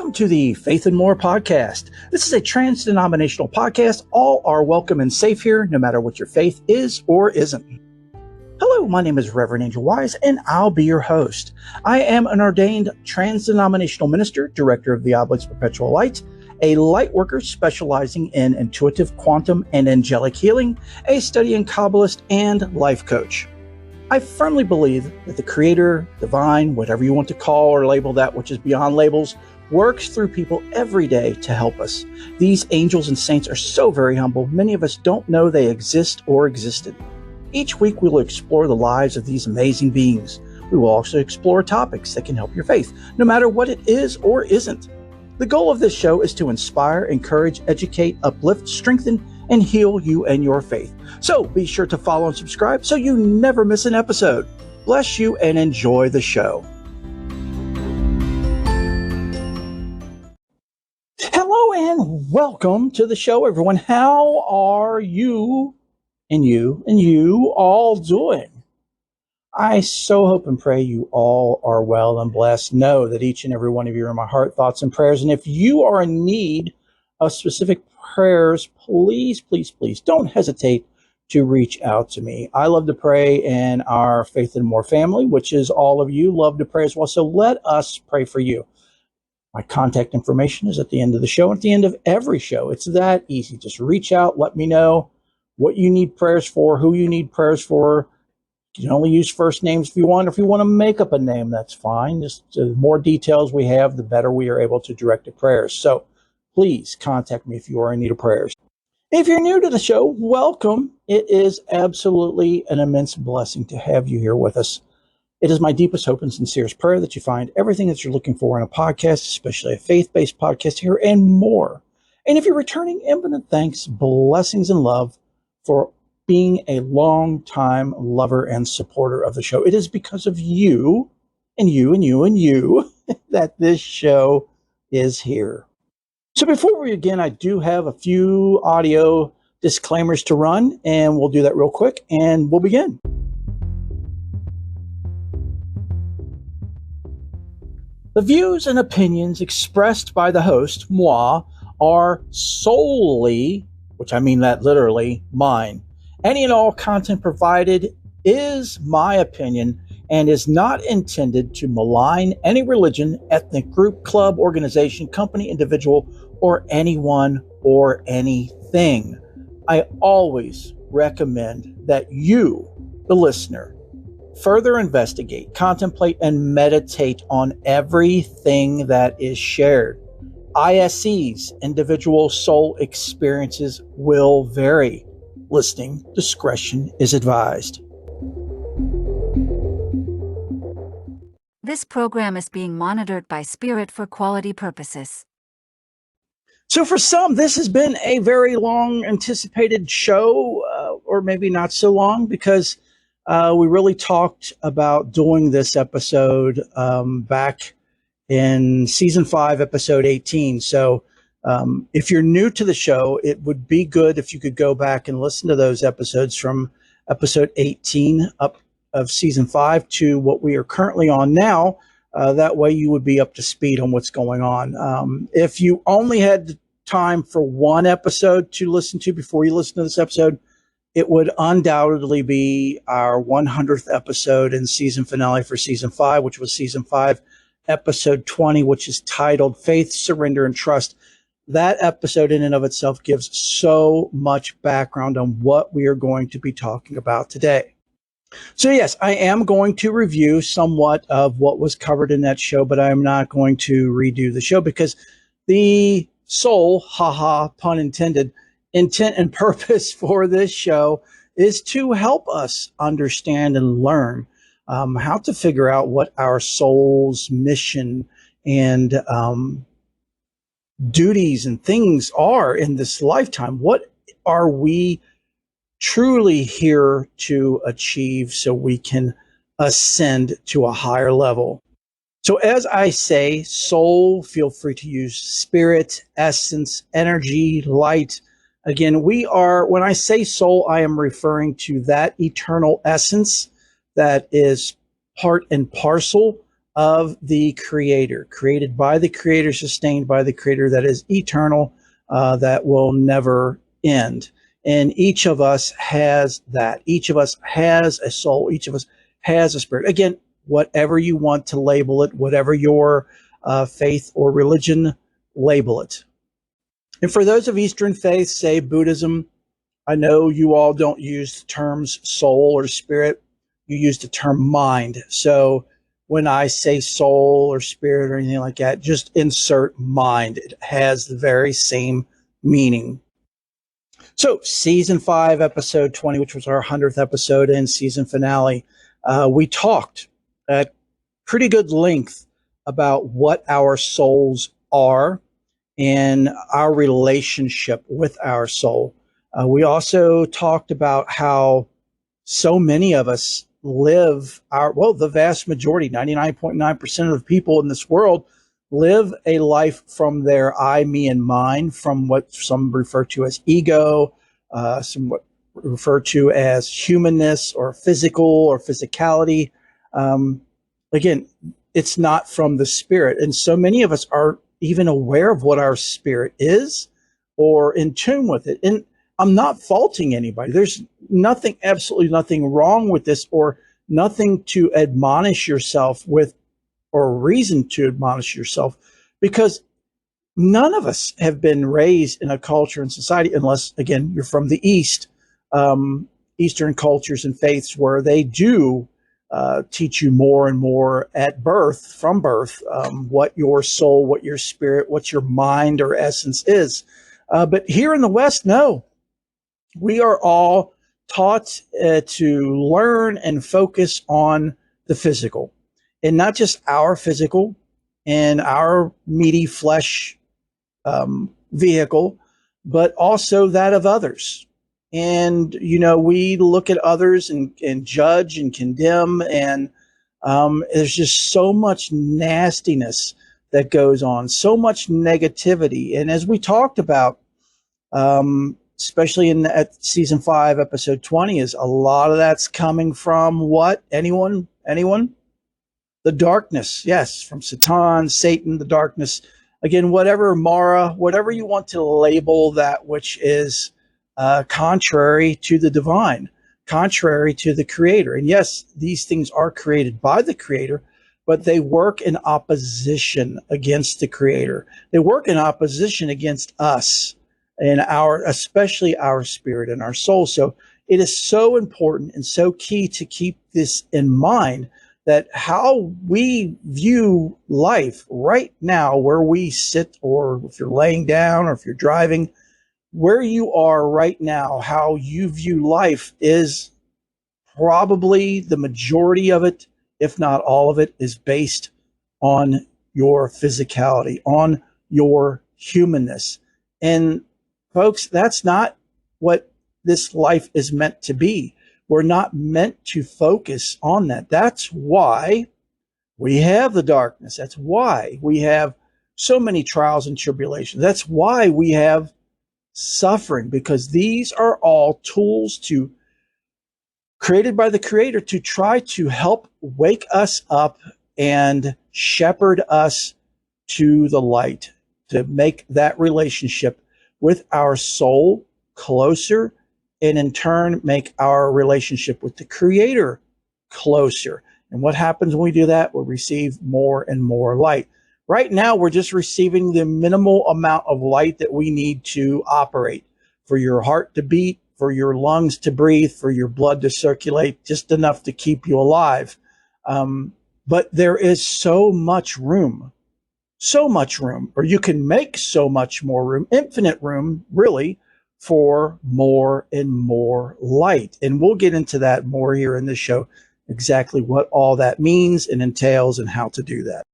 Welcome to the Faith and More podcast. This is a trans-denominational podcast. All are welcome and safe here, no matter what your faith is or isn't. Hello, my name is Reverend Angel Wise, and I'll be your host. I am an ordained trans-denominational minister, director of the Oblates Perpetual Light, a light worker specializing in intuitive quantum and angelic healing, a studying Kabbalist, and life coach. I firmly believe that the Creator, divine, whatever you want to call or label that which is beyond labels, works through people every day to help us. These angels and saints are so very humble, many of us don't know they exist or existed. Each week we will explore the lives of these amazing beings. We will also explore topics that can help your faith, no matter what it is or isn't. The goal of this show is to inspire, encourage, educate, uplift, strengthen, and heal you and your faith. So be sure to follow and subscribe so you never miss an episode. Bless you and enjoy the show. Hello and welcome to the show, everyone. How are you and you all doing? I so hope and pray you all are well and blessed. Know that each and every one of you are in my heart, thoughts, and prayers. And if you are in need of specific prayers, please don't hesitate to reach out to me. I love to pray, and our Faith and More family, which is all of you, love to pray as well. So let us pray for you. My contact information is at the end of the show, at the end of every show. It's that easy. Just reach out, let me know what you need prayers for, who you need prayers for. You can only use first names if you want. If you want to make up a name, that's fine. Just the more details we have, the better we are able to direct the prayers. So please contact me if you are in need of prayers. If you're new to the show, welcome. It is absolutely an immense blessing to have you here with us. It is my deepest hope and sincerest prayer that you find everything that you're looking for in a podcast, especially a faith-based podcast here, and more. And if you're returning, infinite thanks, blessings, and love for being a long-time lover and supporter of the show. It is because of you and you that this show is here. So before we begin, I do have a few audio disclaimers to run, and we'll do that real quick, and we'll begin. The views and opinions expressed by the host, moi, are solely, which I mean that literally, mine. Any and all content provided is my opinion and is not intended to malign any religion, ethnic group, club, organization, company, individual, or anyone or anything. I always recommend that you, the listener, further investigate, contemplate, and meditate on everything that is shared. ISE's individual soul experiences will vary. Listening discretion is advised. This program is being monitored by Spirit for quality purposes. So for some, this has been a very long anticipated show, or maybe not so long, because we really talked about doing this episode back in season 5, episode 18. So if you're new to the show, it would be good if you could go back and listen to those episodes from episode 18 up of season 5 to what we are currently on now. That way you would be up to speed on what's going on. If you only had time for one episode to listen to before you listen to this episode, it would undoubtedly be our 100th episode and season finale for season 5, which was season 5, episode 20, which is titled Faith, Surrender, and Trust. That episode in and of itself gives so much background on what we are going to be talking about today. So yes, I am going to review somewhat of what was covered in that show, but I'm not going to redo the show because the sole, pun intended, intent and purpose for this show is to help us understand and learn how to figure out what our soul's mission and duties and things are in this lifetime. What are we truly here to achieve so we can ascend to a higher level? So as I say, soul, feel free to use spirit, essence, energy, light. Again, when I say soul, I am referring to that eternal essence that is part and parcel of the Creator, created by the Creator, sustained by the Creator, that is eternal, that will never end. And each of us has that. Each of us has a soul. Each of us has a spirit. Again, whatever you want to label it, whatever your faith or religion, label it. And for those of Eastern faiths, say Buddhism, I know you all don't use the terms soul or spirit. You use the term mind. So when I say soul or spirit or anything like that, just insert mind. It has the very same meaning. So season 5, episode 20, which was our 100th episode and season finale, we talked at pretty good length about what our souls are and our relationship with our soul. We also talked about how so many of us live the vast majority, 99.9% of the people in this world live a life from their I, me, and mine, from what some refer to as ego, some what refer to as humanness or physical or physicality. Again, it's not from the spirit. And so many of us aren't even aware of what our spirit is or in tune with it. And I'm not faulting anybody. There's nothing, absolutely nothing wrong with this, or nothing to admonish yourself with, or reason to admonish yourself, because none of us have been raised in a culture and society, unless, again, you're from the East, Eastern cultures and faiths, where they do teach you more and more at birth, from birth, what your soul, what your spirit, what your mind or essence is. But here in the West, no. We are all taught to learn and focus on the physical, and not just our physical and our meaty flesh vehicle, but also that of others. And, we look at others and judge and condemn, and there's just so much nastiness that goes on, so much negativity. And as we talked about, especially at season 5, episode 20, is a lot of that's coming from what? Anyone? The darkness. Yes, from Satan, the darkness. Again, whatever Mara, whatever you want to label that which is contrary to the divine, contrary to the Creator. And yes, these things are created by the Creator, but they work in opposition against the Creator. They work in opposition against us, and especially our spirit and our soul. So it is so important and so key to keep this in mind, that how we view life right now, where we sit, or if you're laying down, or if you're driving, where you are right now, how you view life is probably the majority of it, if not all of it, is based on your physicality, on your humanness. And folks, that's not what this life is meant to be. We're not meant to focus on that. That's why we have the darkness. That's why we have so many trials and tribulations. That's why we have suffering, because these are all tools created by the Creator to try to help wake us up and shepherd us to the light, to make that relationship with our soul closer, and in turn make our relationship with the Creator closer. And what happens when we do that? We receive more and more light. Right now, we're just receiving the minimal amount of light that we need to operate, for your heart to beat, for your lungs to breathe, for your blood to circulate, just enough to keep you alive. But there is so much room, or you can make so much more room, infinite room, really, for more and more light. And we'll get into that more here in this show, exactly what all that means and entails and how to do that.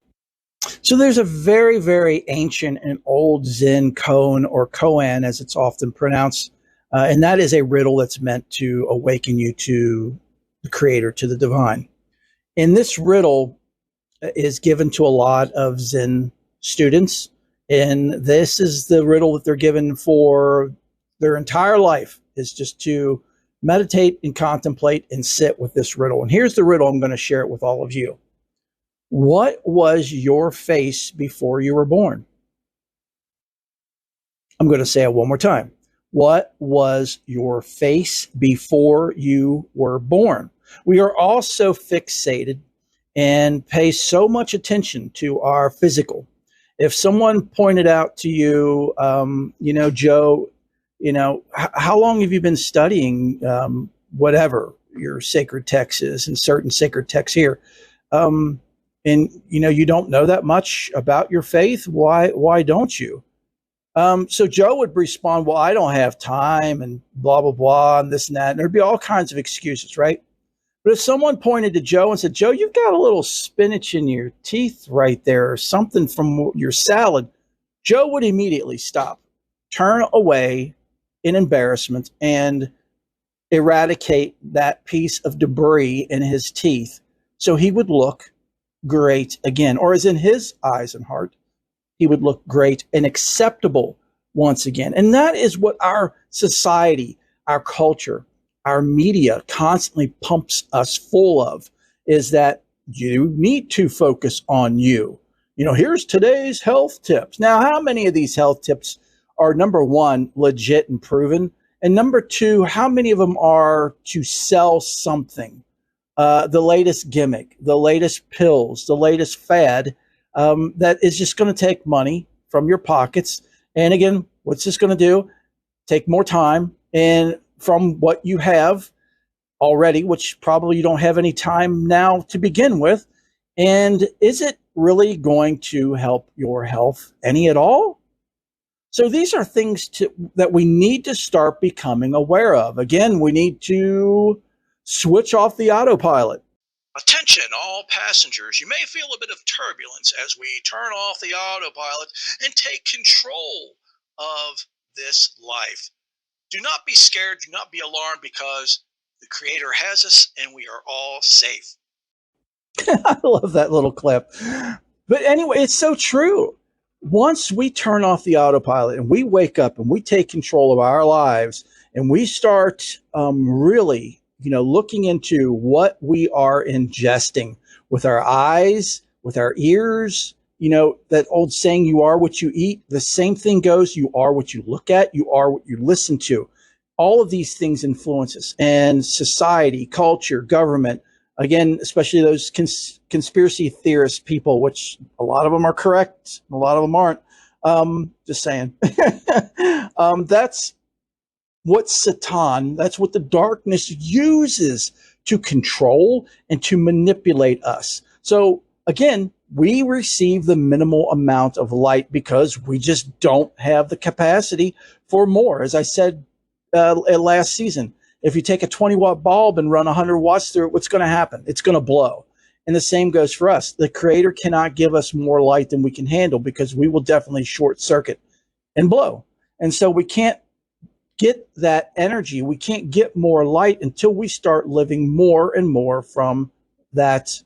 So there's a very, very ancient and old Zen koan, or koan as it's often pronounced, and that is a riddle that's meant to awaken you to the Creator, to the divine. And this riddle is given to a lot of Zen students, and this is the riddle that they're given for their entire life, is just to meditate and contemplate and sit with this riddle. And here's the riddle. I'm going to share it with all of you. What was your face before you were born? I'm going to say it one more time. What was your face before you were born? We are all so fixated and pay so much attention to our physical. If someone pointed out to you, Joe, how long have you been studying whatever your sacred text is and certain sacred texts here? Um, and you don't know that much about your faith. Why don't you? So Joe would respond, well, I don't have time and blah, blah, blah, and this and that. And there'd be all kinds of excuses, right? But if someone pointed to Joe and said, Joe, you've got a little spinach in your teeth right there, or something from your salad, Joe would immediately stop, turn away in embarrassment, and eradicate that piece of debris in his teeth so he would look great again, or as in his eyes and heart, he would look great and acceptable once again. And that is what our society, our culture, our media constantly pumps us full of, is that you need to focus on you. Here's today's health tips. Now, how many of these health tips are, number one, legit and proven? And number two, how many of them are to sell something? The latest gimmick, the latest pills, the latest fad that is just going to take money from your pockets. And again, what's this going to do? Take more time and from what you have already, which probably you don't have any time now to begin with. And is it really going to help your health any at all? So these are things that we need to start becoming aware of. Again, we need to switch off the autopilot. Attention, all passengers. You may feel a bit of turbulence as we turn off the autopilot and take control of this life. Do not be scared. Do not be alarmed, because the Creator has us and we are all safe. I love that little clip. But anyway, it's so true. Once we turn off the autopilot and we wake up and we take control of our lives and we start really looking into what we are ingesting with our eyes, with our ears, that old saying, you are what you eat. The same thing goes. You are what you look at. You are what you listen to. All of these things influence us, and society, culture, government, again, especially those conspiracy theorist people, which a lot of them are correct. A lot of them aren't. Just saying. That's what Satan, that's what the darkness uses to control and to manipulate us. So again, we receive the minimal amount of light because we just don't have the capacity for more. As I said last season, if you take a 20-watt bulb and run 100 watts through it, what's going to happen? It's going to blow. And the same goes for us. The Creator cannot give us more light than we can handle, because we will definitely short circuit and blow. And so we can't get that energy. We can't get more light until we start living more and more from that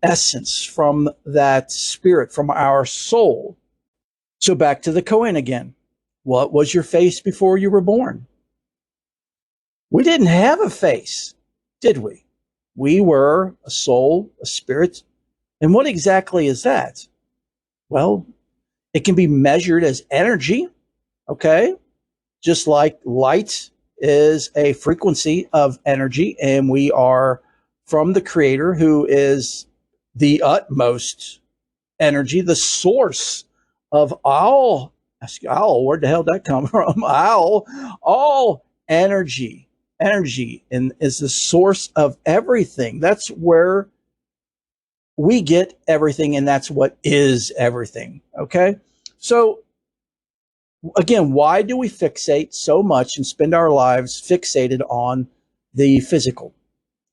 essence, from that spirit, from our soul. So back to the koan again. What was your face before you were born? We didn't have a face, did we? We were a soul, a spirit. And what exactly is that? Well, it can be measured as energy, okay? Just like light is a frequency of energy, and we are from the Creator, who is the utmost energy, the source of all, where the hell did that come from? All energy and is the source of everything. That's where we get everything, and that's what is everything. Okay. So again, why do we fixate so much and spend our lives fixated on the physical?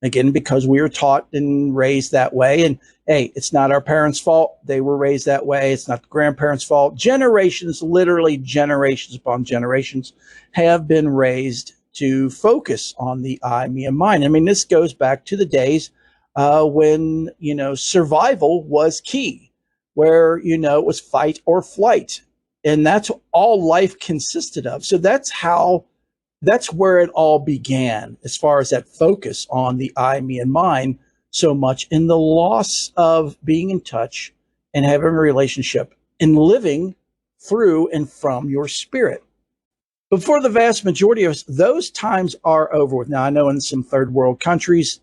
Again, because we were taught and raised that way. And hey, it's not our parents' fault. They were raised that way. It's not the grandparents' fault. Generations, literally generations upon generations, have been raised to focus on the I, me, and mine. I mean, this goes back to the days when, survival was key, where, it was fight or flight. And that's all life consisted of. So that's where it all began, as far as that focus on the I, me, and mine so much in the loss of being in touch and having a relationship and living through and from your spirit. But for the vast majority of us, those times are over with. Now, I know in some third world countries,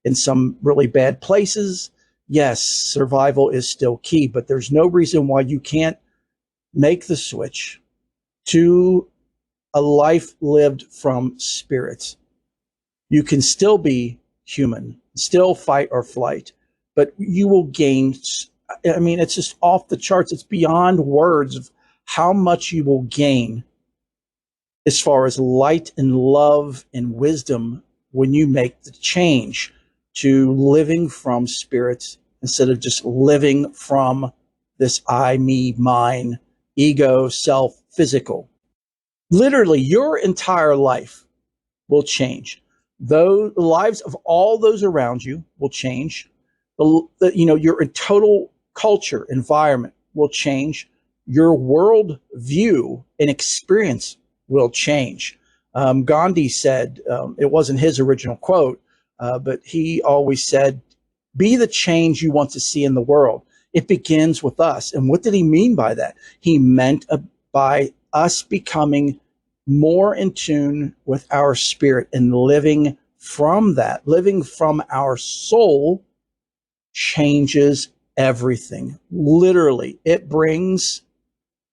in some really bad places, yes, survival is still key, but there's no reason why you can't make the switch to a life lived from spirits. You can still be human, still fight or flight, but you will gain. I mean, it's just off the charts. It's beyond words of how much you will gain as far as light and love and wisdom when you make the change to living from spirits instead of just living from this I, me, mine, ego, self, physical. Literally, your entire life will change. Though the lives of all those around you will change. Your total culture, environment will change. Your world view and experience will change. Gandhi said, it wasn't his original quote, but he always said, be the change you want to see in the world. It begins with us. And what did he mean by that? He meant by us becoming more in tune with our spirit and living from that, living from our soul changes everything. Literally, it brings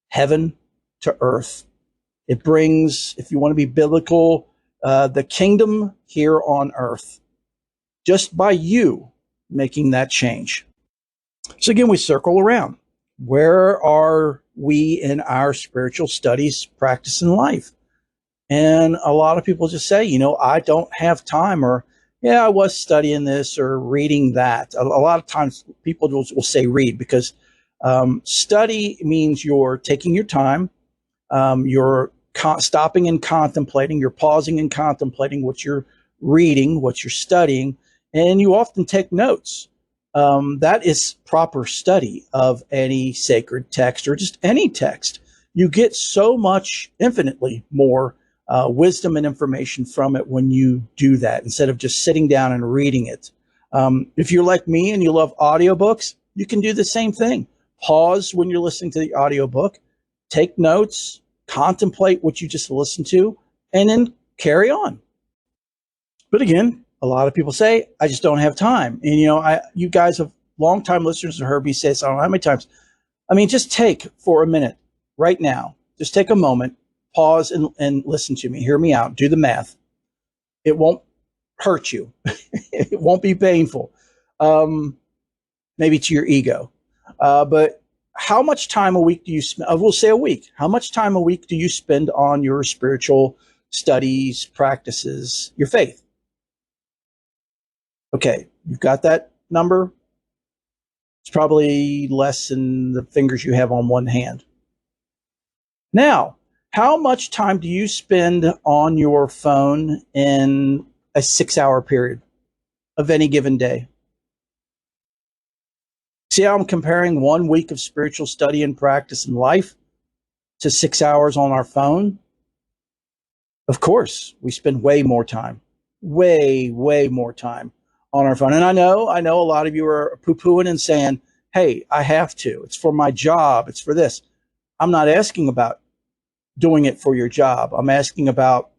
heaven to earth. It brings, if you want to be biblical, the kingdom here on earth, just by you making that change. So again, we circle around. Where are we in our spiritual studies, practice, and life? And a lot of people just say, I don't have time, or, yeah, I was studying this or reading that. A lot of times people will say read because study means you're taking your time, you're stopping and contemplating, you're pausing and contemplating what you're reading, what you're studying, and you often take notes. That is proper study of any sacred text or just any text. You get so much, infinitely more wisdom and information from it when you do that instead of just sitting down and reading it. If you're like me and you love audiobooks, you can do the same thing. Pause when you're listening to the audiobook, take notes, contemplate what you just listened to, and then carry on. But again, a lot of people say, I just don't have time. And, you guys have longtime listeners have heard me say this, I don't know how many times. I mean, just take for a minute right now, just take a moment, pause and listen to me, hear me out, do the math. It won't hurt you. It won't be painful. Maybe to your ego. But how much time a week do you spend? I will say a week. How much time a week do you spend on your spiritual studies, practices, your faith? Okay, you've got that number. It's probably less than the fingers you have on one hand. Now, how much time do you spend on your phone in a 6-hour period of any given day? See how I'm comparing 1 week of spiritual study and practice and life to 6 hours on our phone? Of course, we spend way more time, way more time on our phone. And I know a lot of you are poo-pooing and saying, hey, I have to. It's for my job. It's for this. I'm not asking about doing it for your job. I'm asking about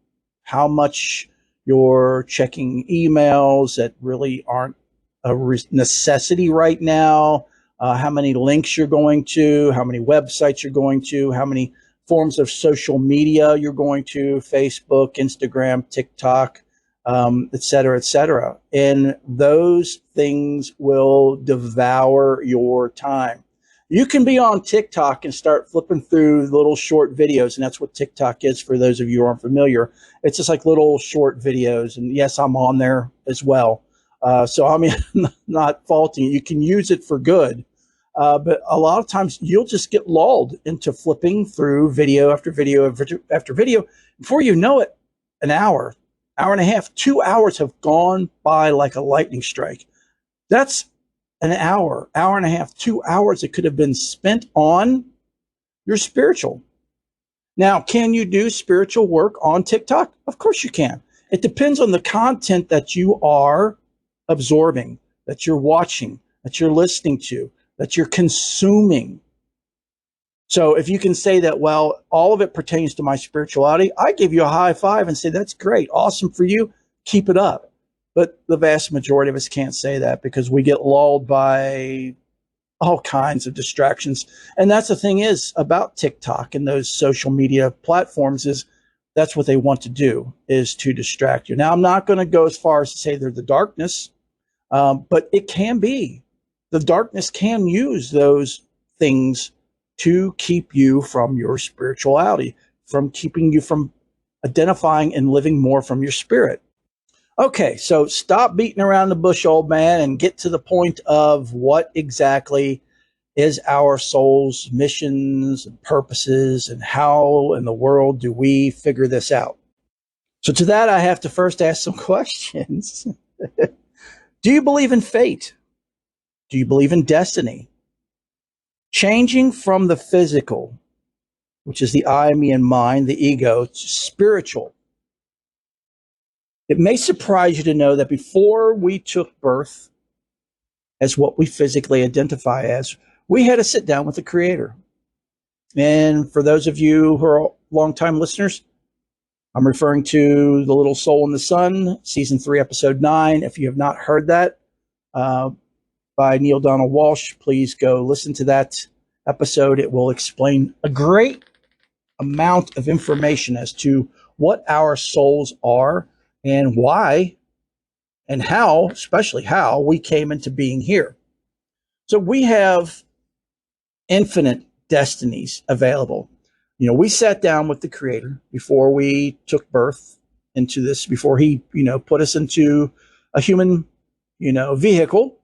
how much you're checking emails that really aren't a necessity right now, how many links you're going to, how many websites you're going to, how many forms of social media you're going to, Facebook, Instagram, TikTok, et cetera, et cetera. And those things will devour your time. You can be on TikTok and start flipping through little short videos, and that's what TikTok is for those of you who aren't familiar. It's just like little short videos, and yes, I'm on there as well. So I mean, I'm not faulting it. You can use it for good, but a lot of times you'll just get lulled into flipping through video after video after video. Before you know it, an hour and a half, 2 hours have gone by like a lightning strike. That's an hour and a half, 2 hours that could have been spent on your spiritual. Now, can you do spiritual work on TikTok? Of course you can. It depends on the content that you are absorbing. that you're watching, that you're listening to, that you're consuming. So if you can say that, well, all of it pertains to my spirituality, I give you a high five and say, that's great. Awesome for you. Keep it up. But the vast majority of us can't say that because we get lulled by all kinds of distractions. And that's the thing is about TikTok and those social media platforms is that's what they want to do, is to distract you. Now, I'm not going to go as far as to say they're the darkness, but it can be. The darkness can use those things to keep you from your spirituality, from keeping you from identifying and living more from your spirit. Okay, so stop beating around the bush, old man, and get to the point of what exactly is our soul's missions and purposes, and how in the world do we figure this out? So to that, I have to first ask some questions. Do you believe in fate? Do you believe in destiny? Changing from the physical, which is the I, me, and mine, the ego, to spiritual. It may surprise you to know that before we took birth as what we physically identify as, we had to sit down with the Creator. And for those of you who are longtime listeners, I'm referring to The Little Soul in the Sun, Season 3, Episode 9. If you have not heard that by Neil Donald Walsh, please go listen to that episode. It will explain a great amount of information as to what our souls are and why and how, especially how, we came into being here. So we have infinite destinies available. You know, we sat down with the Creator before we took birth into this, before he, put us into a human, vehicle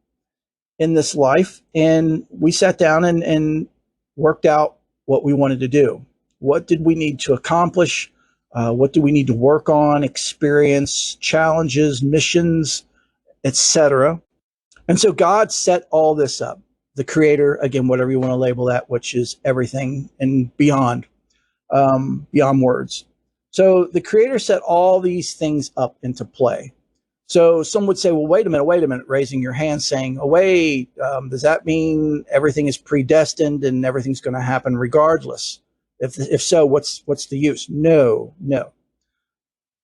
in this life. And we sat down and worked out what we wanted to do. What did we need to accomplish? What do we need to work on, experience, challenges, missions, etc. And so God set all this up. The Creator, again, whatever you want to label that, which is everything and beyond words. So the Creator set all these things up into play. So some would say, well, wait a minute, raising your hand saying, oh, wait, does that mean everything is predestined and everything's going to happen regardless? If so, what's the use? No.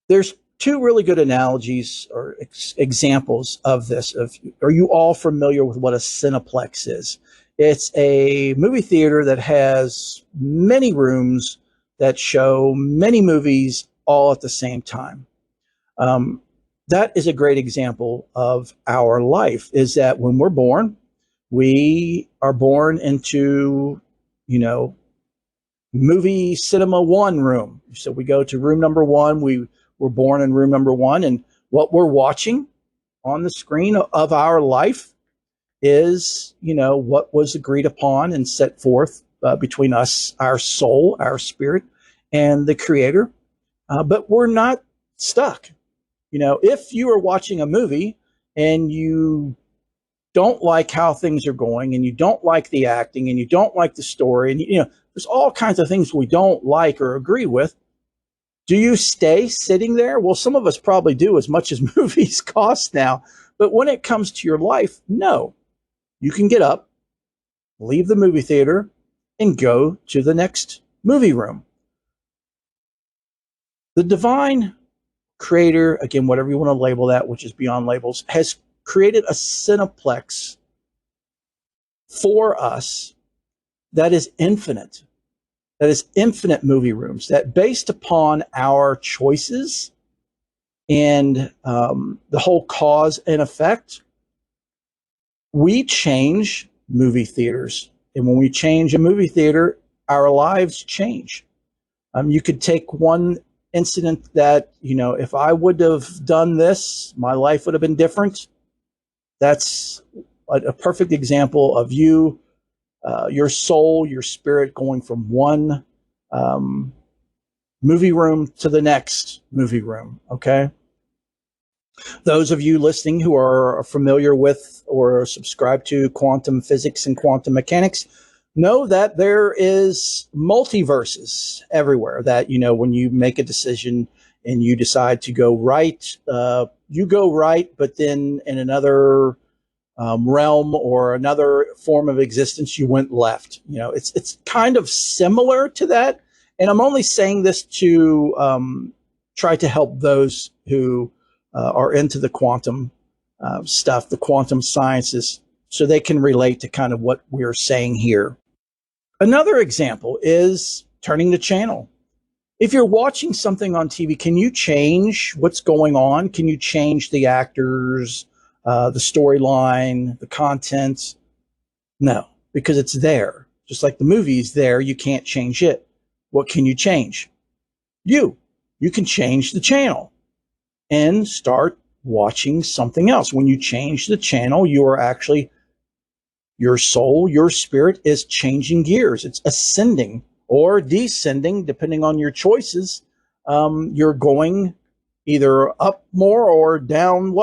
There's two really good analogies or examples of this. Are you all familiar with what a Cineplex is? It's a movie theater that has many rooms that show many movies all at the same time. That is a great example of our life, is that when we're born, we are born into, movie cinema one room. So we go to room number one. We were born in room number one. And what we're watching on the screen of our life is, what was agreed upon and set forth between us, our soul, our spirit, and the Creator. But we're not stuck. If you are watching a movie and you don't like how things are going and you don't like the acting and you don't like the story and, there's all kinds of things we don't like or agree with, do you stay sitting there? Well, some of us probably do, as much as movies cost now. But when it comes to your life, no. You can get up, leave the movie theater, and go to the next movie room. The divine Creator, again, whatever you want to label that, which is beyond labels, has created a Cineplex for us that is infinite. That is infinite movie rooms that, based upon our choices and the whole cause and effect, we change movie theaters. And when we change a movie theater, our lives change. You could take one incident that, if I would have done this, my life would have been different. That's a perfect example of you, your soul, your spirit going from one movie room to the next movie room, okay? Those of you listening who are familiar with or subscribe to quantum physics and quantum mechanics know that there is multiverses everywhere, that, when you make a decision and you decide to go right, you go right, but then in another realm or another form of existence, you went left. It's kind of similar to that. And I'm only saying this to try to help those who are into the quantum stuff, the quantum sciences, so they can relate to kind of what we're saying here. Another example is turning the channel. If you're watching something on TV, can you change what's going on? Can you change the actors, the storyline, the content? No, because it's there. Just like the movie's there, you can't change it. What can you change? You can change the channel and start watching something else. When you change the channel, you are actually, your soul, your spirit is changing gears. It's ascending or descending, depending on your choices. You're going either up more or down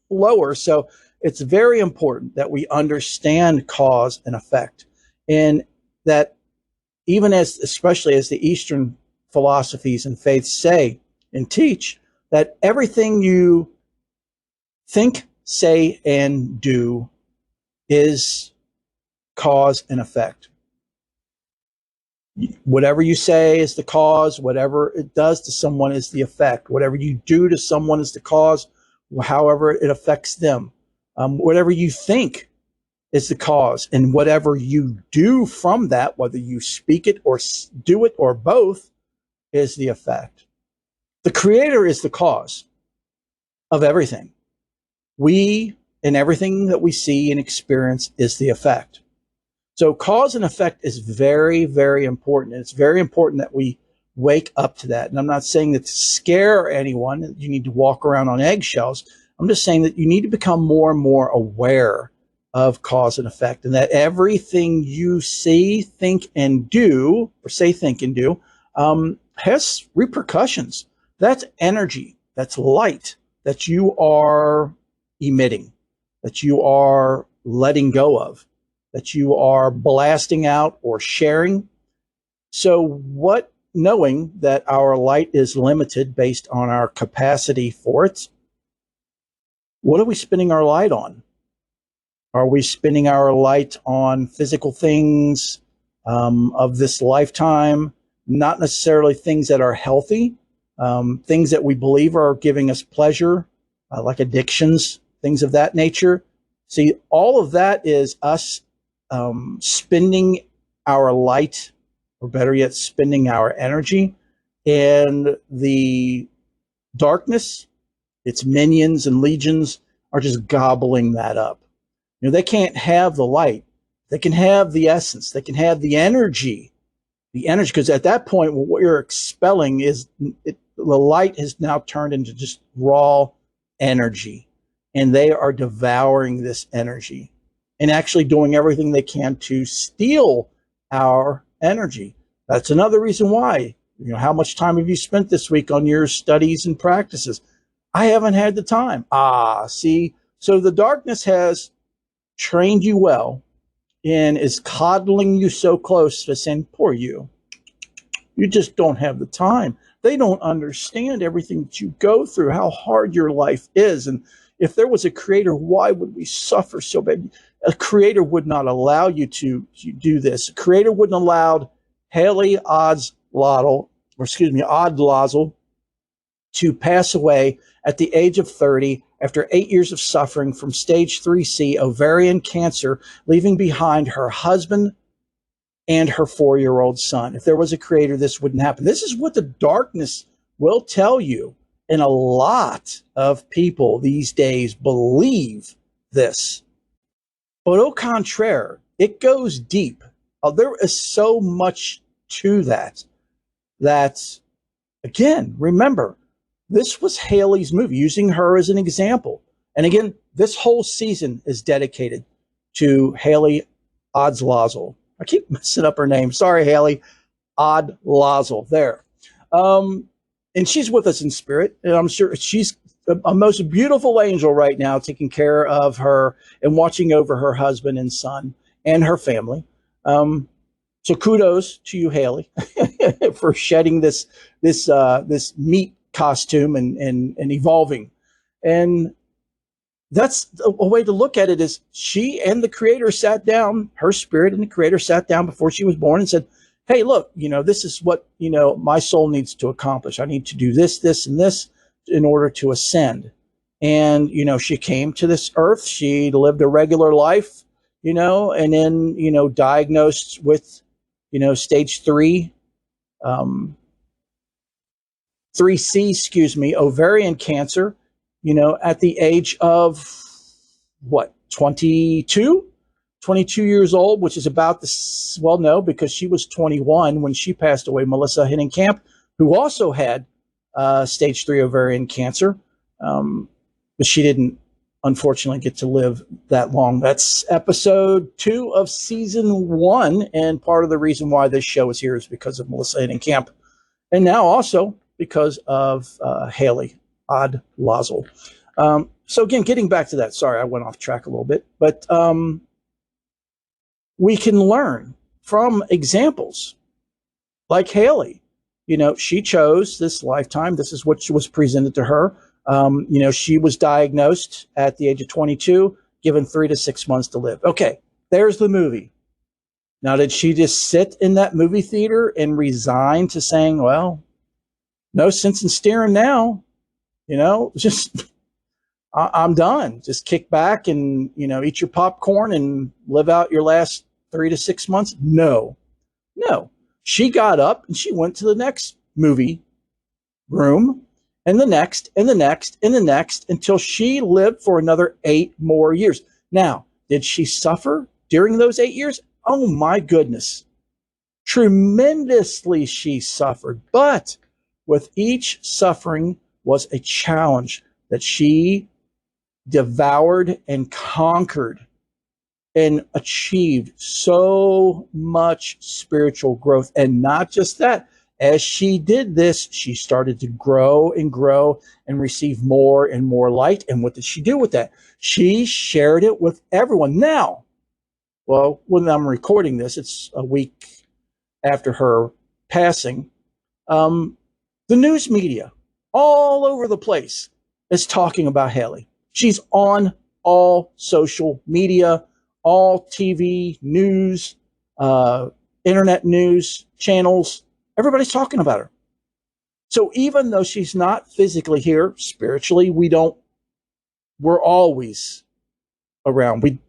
lower. So it's very important that we understand cause and effect, and that even especially as the Eastern philosophies and faiths say and teach, that everything you think, say, and do is cause and effect. Whatever you say is the cause. Whatever it does to someone is the effect. Whatever you do to someone is the cause, however it affects them. Whatever you think is the cause, and whatever you do from that, whether you speak it or do it or both, is the effect. The Creator is the cause of everything. We, and everything that we see and experience, is the effect. So cause and effect is very, very important. And it's very important that we wake up to that. And I'm not saying that to scare anyone, you need to walk around on eggshells. I'm just saying that you need to become more and more aware of cause and effect, and that everything you see, think, and do, or say, think, and do, has repercussions. That's energy. That's light that you are emitting, that you are letting go of, that you are blasting out or sharing. So knowing that our light is limited based on our capacity for it, what are we spinning our light on? Are we spinning our light on physical things of this lifetime? Not necessarily things that are healthy, things that we believe are giving us pleasure, like addictions, things of that nature. See, all of that is us spending our light, or better yet, spending our energy. And the darkness, its minions and legions, are just gobbling that up. They can't have the light. They can have the essence. They can have the energy, because at that point, what you're expelling is the light has now turned into just raw energy, and they are devouring this energy and actually doing everything they can to steal our energy. That's another reason why, how much time have you spent this week on your studies and practices? I haven't had the time. See, so the darkness has trained you well and is coddling you so close to saying, poor you. You just don't have the time. They don't understand everything that you go through, how hard your life is. And if there was a creator, why would we suffer so bad? A creator would not allow you to do this. A creator wouldn't allow Haley Odlazel to pass away at the age of 30 after 8 years of suffering from stage 3C ovarian cancer, leaving behind her husband and her 4-year-old son. If there was a creator, this wouldn't happen. This is what the darkness will tell you. And a lot of people these days believe this. But au contraire, it goes deep. There is so much to that, again, remember, this was Haley's movie, using her as an example. And again, this whole season is dedicated to Haley Odlazel. I keep messing up her name. Sorry, Haley Odlazel. There. And she's with us in spirit. And I'm sure she's a most beautiful angel right now, taking care of her and watching over her husband and son and her family. So kudos to you, Haley, for shedding this meat costume and evolving. And that's a way to look at it, is she and the creator sat down, her spirit and the creator sat down before she was born and said, hey, look, this is what, my soul needs to accomplish. I need to do this, this, and this in order to ascend. And, she came to this earth. She lived a regular life, and then, diagnosed with, stage 3C, ovarian cancer, at the age of what, 22 years old, which is about the, well, no, because she was 21 when she passed away, Melissa Hinnenkamp, who also had stage 3 ovarian cancer. But she didn't, unfortunately, get to live that long. That's episode 2 of season 1. And part of the reason why this show is here is because of Melissa Hinnenkamp. And now also because of Haley Odd Lazel. So again, getting back to that, sorry, I went off track a little bit, but we can learn from examples like Haley. She chose this lifetime. This is what was presented to her. She was diagnosed at the age of 22, given 3 to 6 months to live. Okay, there's the movie. Now, did she just sit in that movie theater and resign to saying, well, no sense in steering now, just I'm done. Just kick back and, eat your popcorn and live out your last 3 to 6 months? No. She got up and she went to the next movie room and the next and the next and the next until she lived for another 8 more years. Now, did she suffer during those 8 years? Oh my goodness. Tremendously she suffered, but with each suffering was a challenge that she devoured and conquered and achieved so much spiritual growth. And not just that, as she did this, she started to grow and receive more and more light. And what did she do with that? She shared it with everyone. Now, well, when I'm recording this, it's a week after her passing. The news media all over the place is talking about Haley. She's on all social media, all TV news, internet news channels. Everybody's talking about her. So even though she's not physically here, spiritually, we're always around.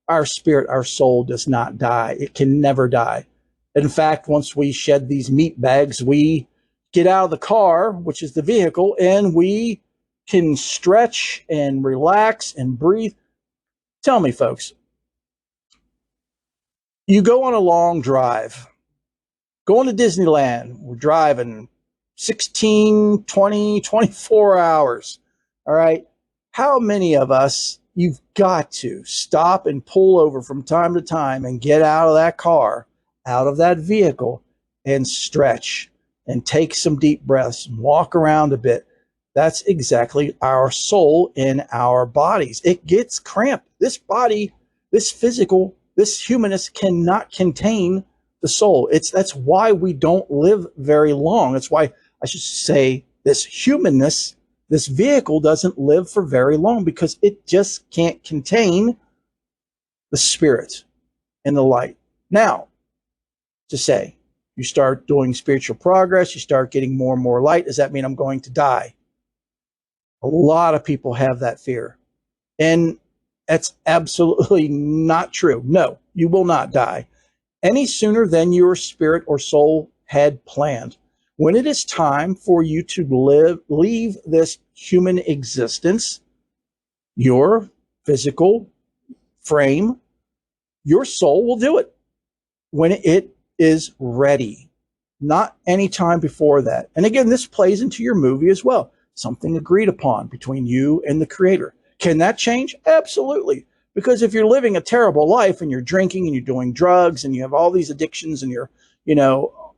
Our spirit, our soul does not die. It can never die. In fact, once we shed these meat bags, we get out of the car, which is the vehicle, and we can stretch and relax and breathe. Tell me, folks, you go on a long drive, going to Disneyland, we're driving 16, 20, 24 hours. All right. How many of us, you've got to stop and pull over from time to time and get out of that car, out of that vehicle, and stretch and take some deep breaths and walk around a bit. That's exactly our soul in our bodies. It gets cramped. This body, this physical, this humanness cannot contain the soul. That's why we don't live very long. That's why I should say this humanness, this vehicle doesn't live for very long, because it just can't contain the spirit and the light. Now, to say, you start doing spiritual progress, you start getting more and more light, does that mean I'm going to die? A lot of people have that fear. And that's absolutely not true. No, you will not die any sooner than your spirit or soul had planned. When it is time for you to leave this human existence, your physical frame, your soul will do it when it is ready, not any time before that. And again, this plays into your movie as well. Something agreed upon between you and the creator. Can that change? Absolutely. Because if you're living a terrible life and you're drinking and you're doing drugs and you have all these addictions and you're,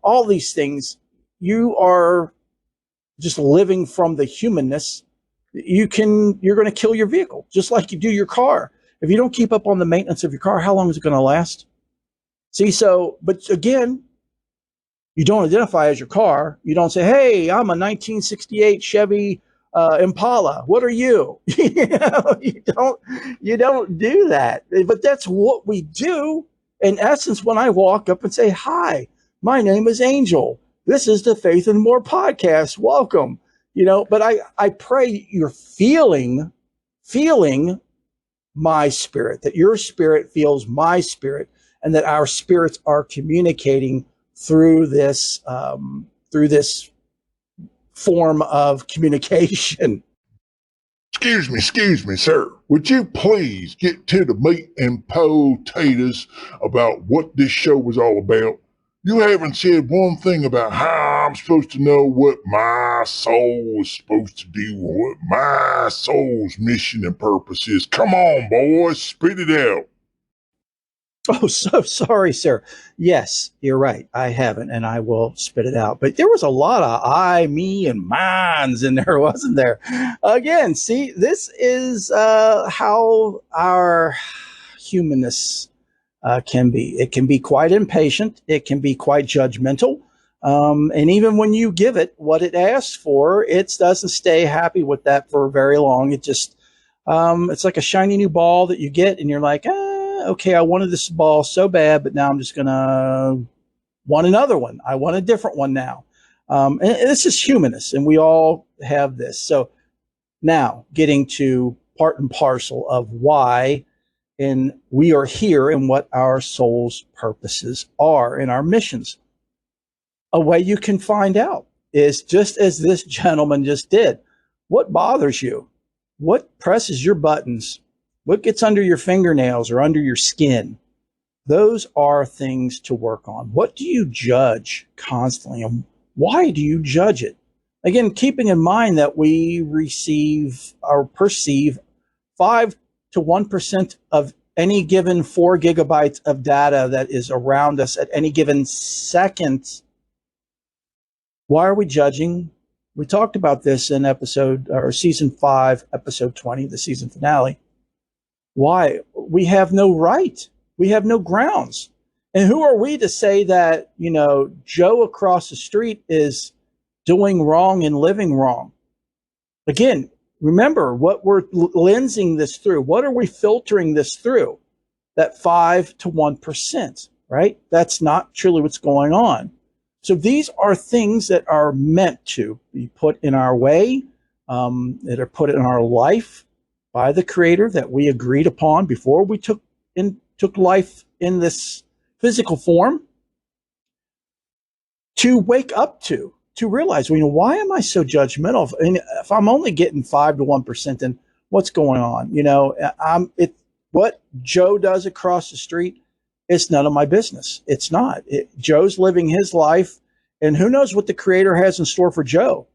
all these things, you are just living from the humanness. You're going to kill your vehicle, just like you do your car. If you don't keep up on the maintenance of your car, how long is it going to last? See, but again, you don't identify as your car. You don't say, hey, I'm a 1968 Chevy Impala, what are you? You don't do that. But that's what we do. In essence, when I walk up and say, hi, my name is Angel. This is the Faith and More podcast. Welcome. But I pray you're feeling my spirit, that your spirit feels my spirit, and that our spirits are communicating through this form of communication. Excuse me, sir. Would you please get to the meat and potatoes about what this show was all about? You haven't said one thing about how I'm supposed to know what my soul is supposed to do, what my soul's mission and purpose is. Come on, boys, spit it out. Oh, so sorry, sir. Yes, you're right. I haven't, and I will spit it out. But there was a lot of I, me, and mines in there, wasn't there? Again, see, this is how our humanness can be. It can be quite impatient. It can be quite judgmental. And even when you give it what it asks for, it doesn't stay happy with that for very long. It just, it's like a shiny new ball that you get, and you're like, okay, I wanted this ball so bad, but now I'm just going to want another one. I want a different one now. And this is humanness, and we all have this. So now getting to part and parcel of why and we are here and what our soul's purposes are and our missions. A way you can find out is just as this gentleman just did. What bothers you? What presses your buttons? What gets under your fingernails or under your skin? Those are things to work on. What do you judge constantly, and why do you judge it? Again, keeping in mind that we receive or perceive 5 to 1% of any given 4 gigabytes of data that is around us at any given second. Why are we judging? We talked about this in season 5, episode 20, the season finale. Why? We have no right. We have no grounds. And who are we to say that, Joe across the street is doing wrong and living wrong? Again, remember what we're lensing this through. What are we filtering this through? That 5 to 1%, right? That's not truly what's going on. So these are things that are meant to be put in our way, that are put in our life by the Creator, that we agreed upon before we took life in this physical form, to wake up to realize, why am I so judgmental? And if I'm only getting 5 to 1%, then what's going on? What Joe does across the street, it's none of my business. It's not. Joe's living his life, and who knows what the Creator has in store for Joe?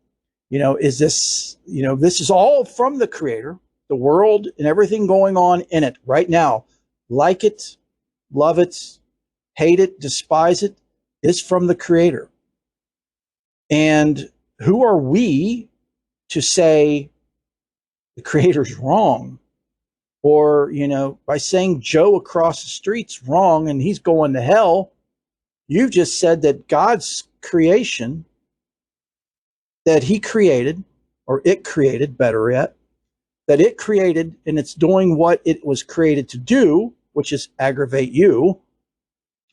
Is this, this is all from the Creator, the world and everything going on in it right now. Like it, love it, hate it, despise it, is from the Creator. And who are we to say the Creator's wrong? Or, by saying Joe across the street's wrong and he's going to hell, you've just said that God's creation that he created, or it created, better yet, that it created and it's doing what it was created to do, which is aggravate you,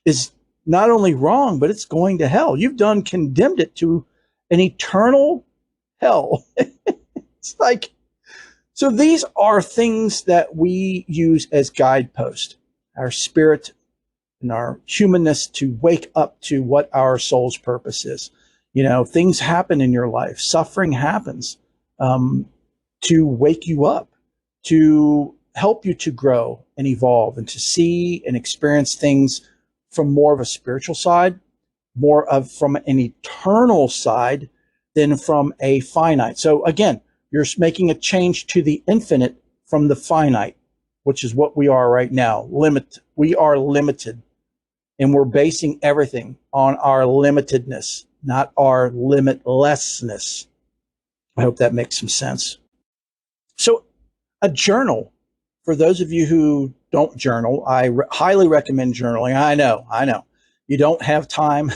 is not only wrong, but it's going to hell. You've condemned it to an eternal hell. It's like, so these are things that we use as guideposts, our spirit and our humanness to wake up to what our soul's purpose is. Things happen in your life. Suffering happens to wake you up, to help you to grow and evolve and to see and experience things from more of a spiritual side, from an eternal side than from a finite. So again, you're making a change to the infinite from the finite, which is what we are right now. We are limited, and we're basing everything on our limitedness, not our limitlessness. I hope that makes some sense. So a journal, for those of you who don't journal, I highly recommend journaling. I know. You don't have time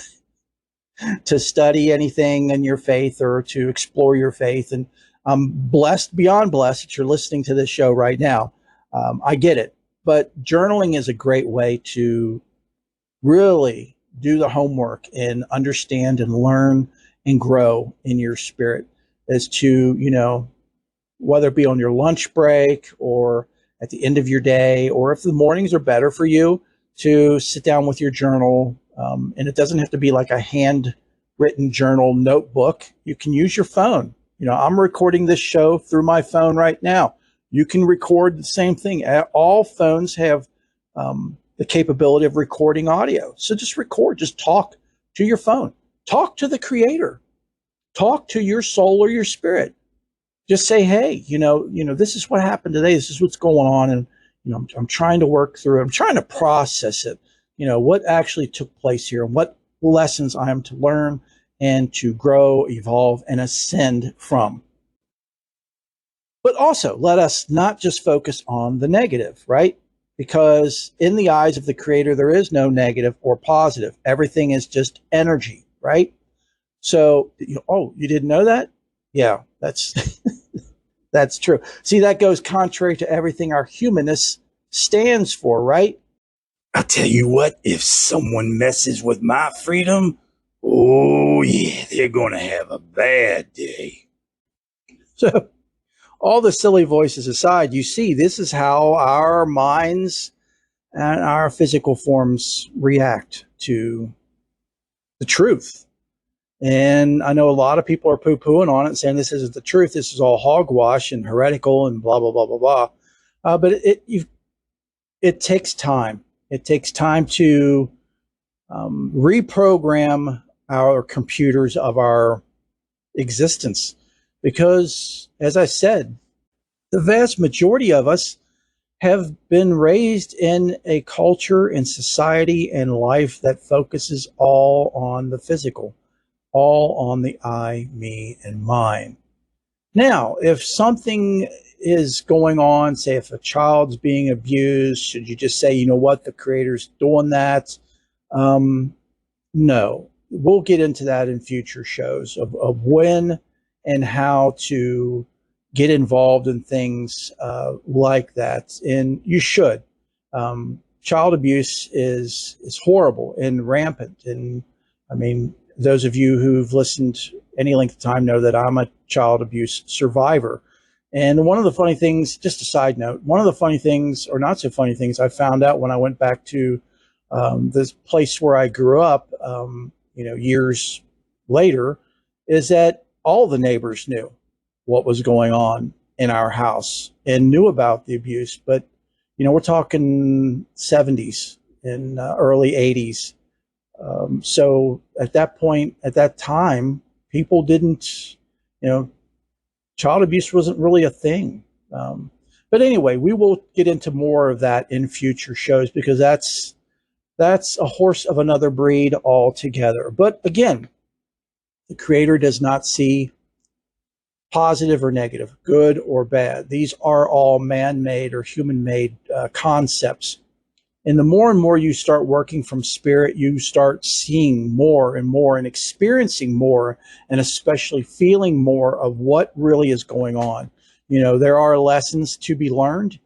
to study anything in your faith or to explore your faith. And I'm blessed beyond blessed that you're listening to this show right now. I get it. But journaling is a great way to really do the homework and understand and learn and grow in your spirit as to, whether it be on your lunch break or at the end of your day, or if the mornings are better for you, to sit down with your journal. And it doesn't have to be like a handwritten journal notebook. You can use your phone. I'm recording this show through my phone right now. You can record the same thing. All phones have the capability of recording audio. So just record, just talk to your phone, talk to the creator, talk to your soul or your spirit. Just say, hey, this is what happened today. This is what's going on. And, I'm trying to work through it. I'm trying to process it. What actually took place here and what lessons I am to learn and to grow, evolve, and ascend from. But also, let us not just focus on the negative, right? Because in the eyes of the creator, there is no negative or positive. Everything is just energy, right? So, you didn't know that? Yeah, that's that's true. See, that goes contrary to everything our humanness stands for, right? I tell you what, if someone messes with my freedom, oh yeah, they're going to have a bad day. So, all the silly voices aside, you see, this is how our minds and our physical forms react to the truth. And I know a lot of people are poo-pooing on it, saying this isn't the truth. This is all hogwash and heretical and blah, blah, blah, blah, blah. But it takes time. It takes time to reprogram our computers of our existence. Because, as I said, the vast majority of us have been raised in a culture and society and life that focuses all on the physical, all on the I, me, and mine. Now, if something is going on, say if a child's being abused, should you just say, the creator's doing that? No. We'll get into that in future shows of when and how to get involved in things like that. And you should. Child abuse is horrible and rampant. And I mean, those of you who've listened any length of time know that I'm a child abuse survivor. And one of the funny things, just a side note, one of the funny things or not so funny things I found out when I went back to this place where I grew up, years later, is that all the neighbors knew what was going on in our house and knew about the abuse. But, we're talking 70s and early 80s. So at that point, at that time, people didn't, child abuse wasn't really a thing. But anyway, we will get into more of that in future shows because that's a horse of another breed altogether. But again, the creator does not see positive or negative, good or bad. These are all man-made or human-made concepts. And the more and more you start working from spirit, you start seeing more and more and experiencing more, and especially feeling more of what really is going on. There are lessons to be learned.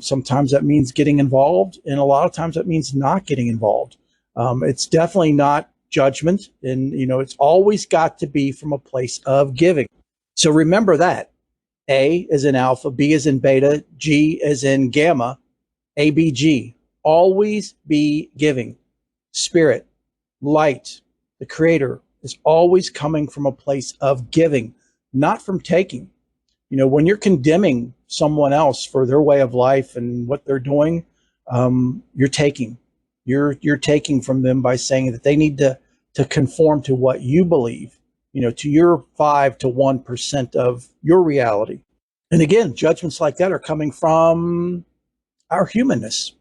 Sometimes that means getting involved, and a lot of times that means not getting involved. It's definitely not judgment, and it's always got to be from a place of giving. So remember that. A is in alpha, B is in beta, G is in gamma, ABG. Always be giving. Spirit, light, the creator is always coming from a place of giving, not from taking. When you're condemning someone else for their way of life and what they're doing, you're taking. You're taking from them by saying that they need to conform to what you believe, to your 5 to 1% of your reality. And again, judgments like that are coming from our humanness.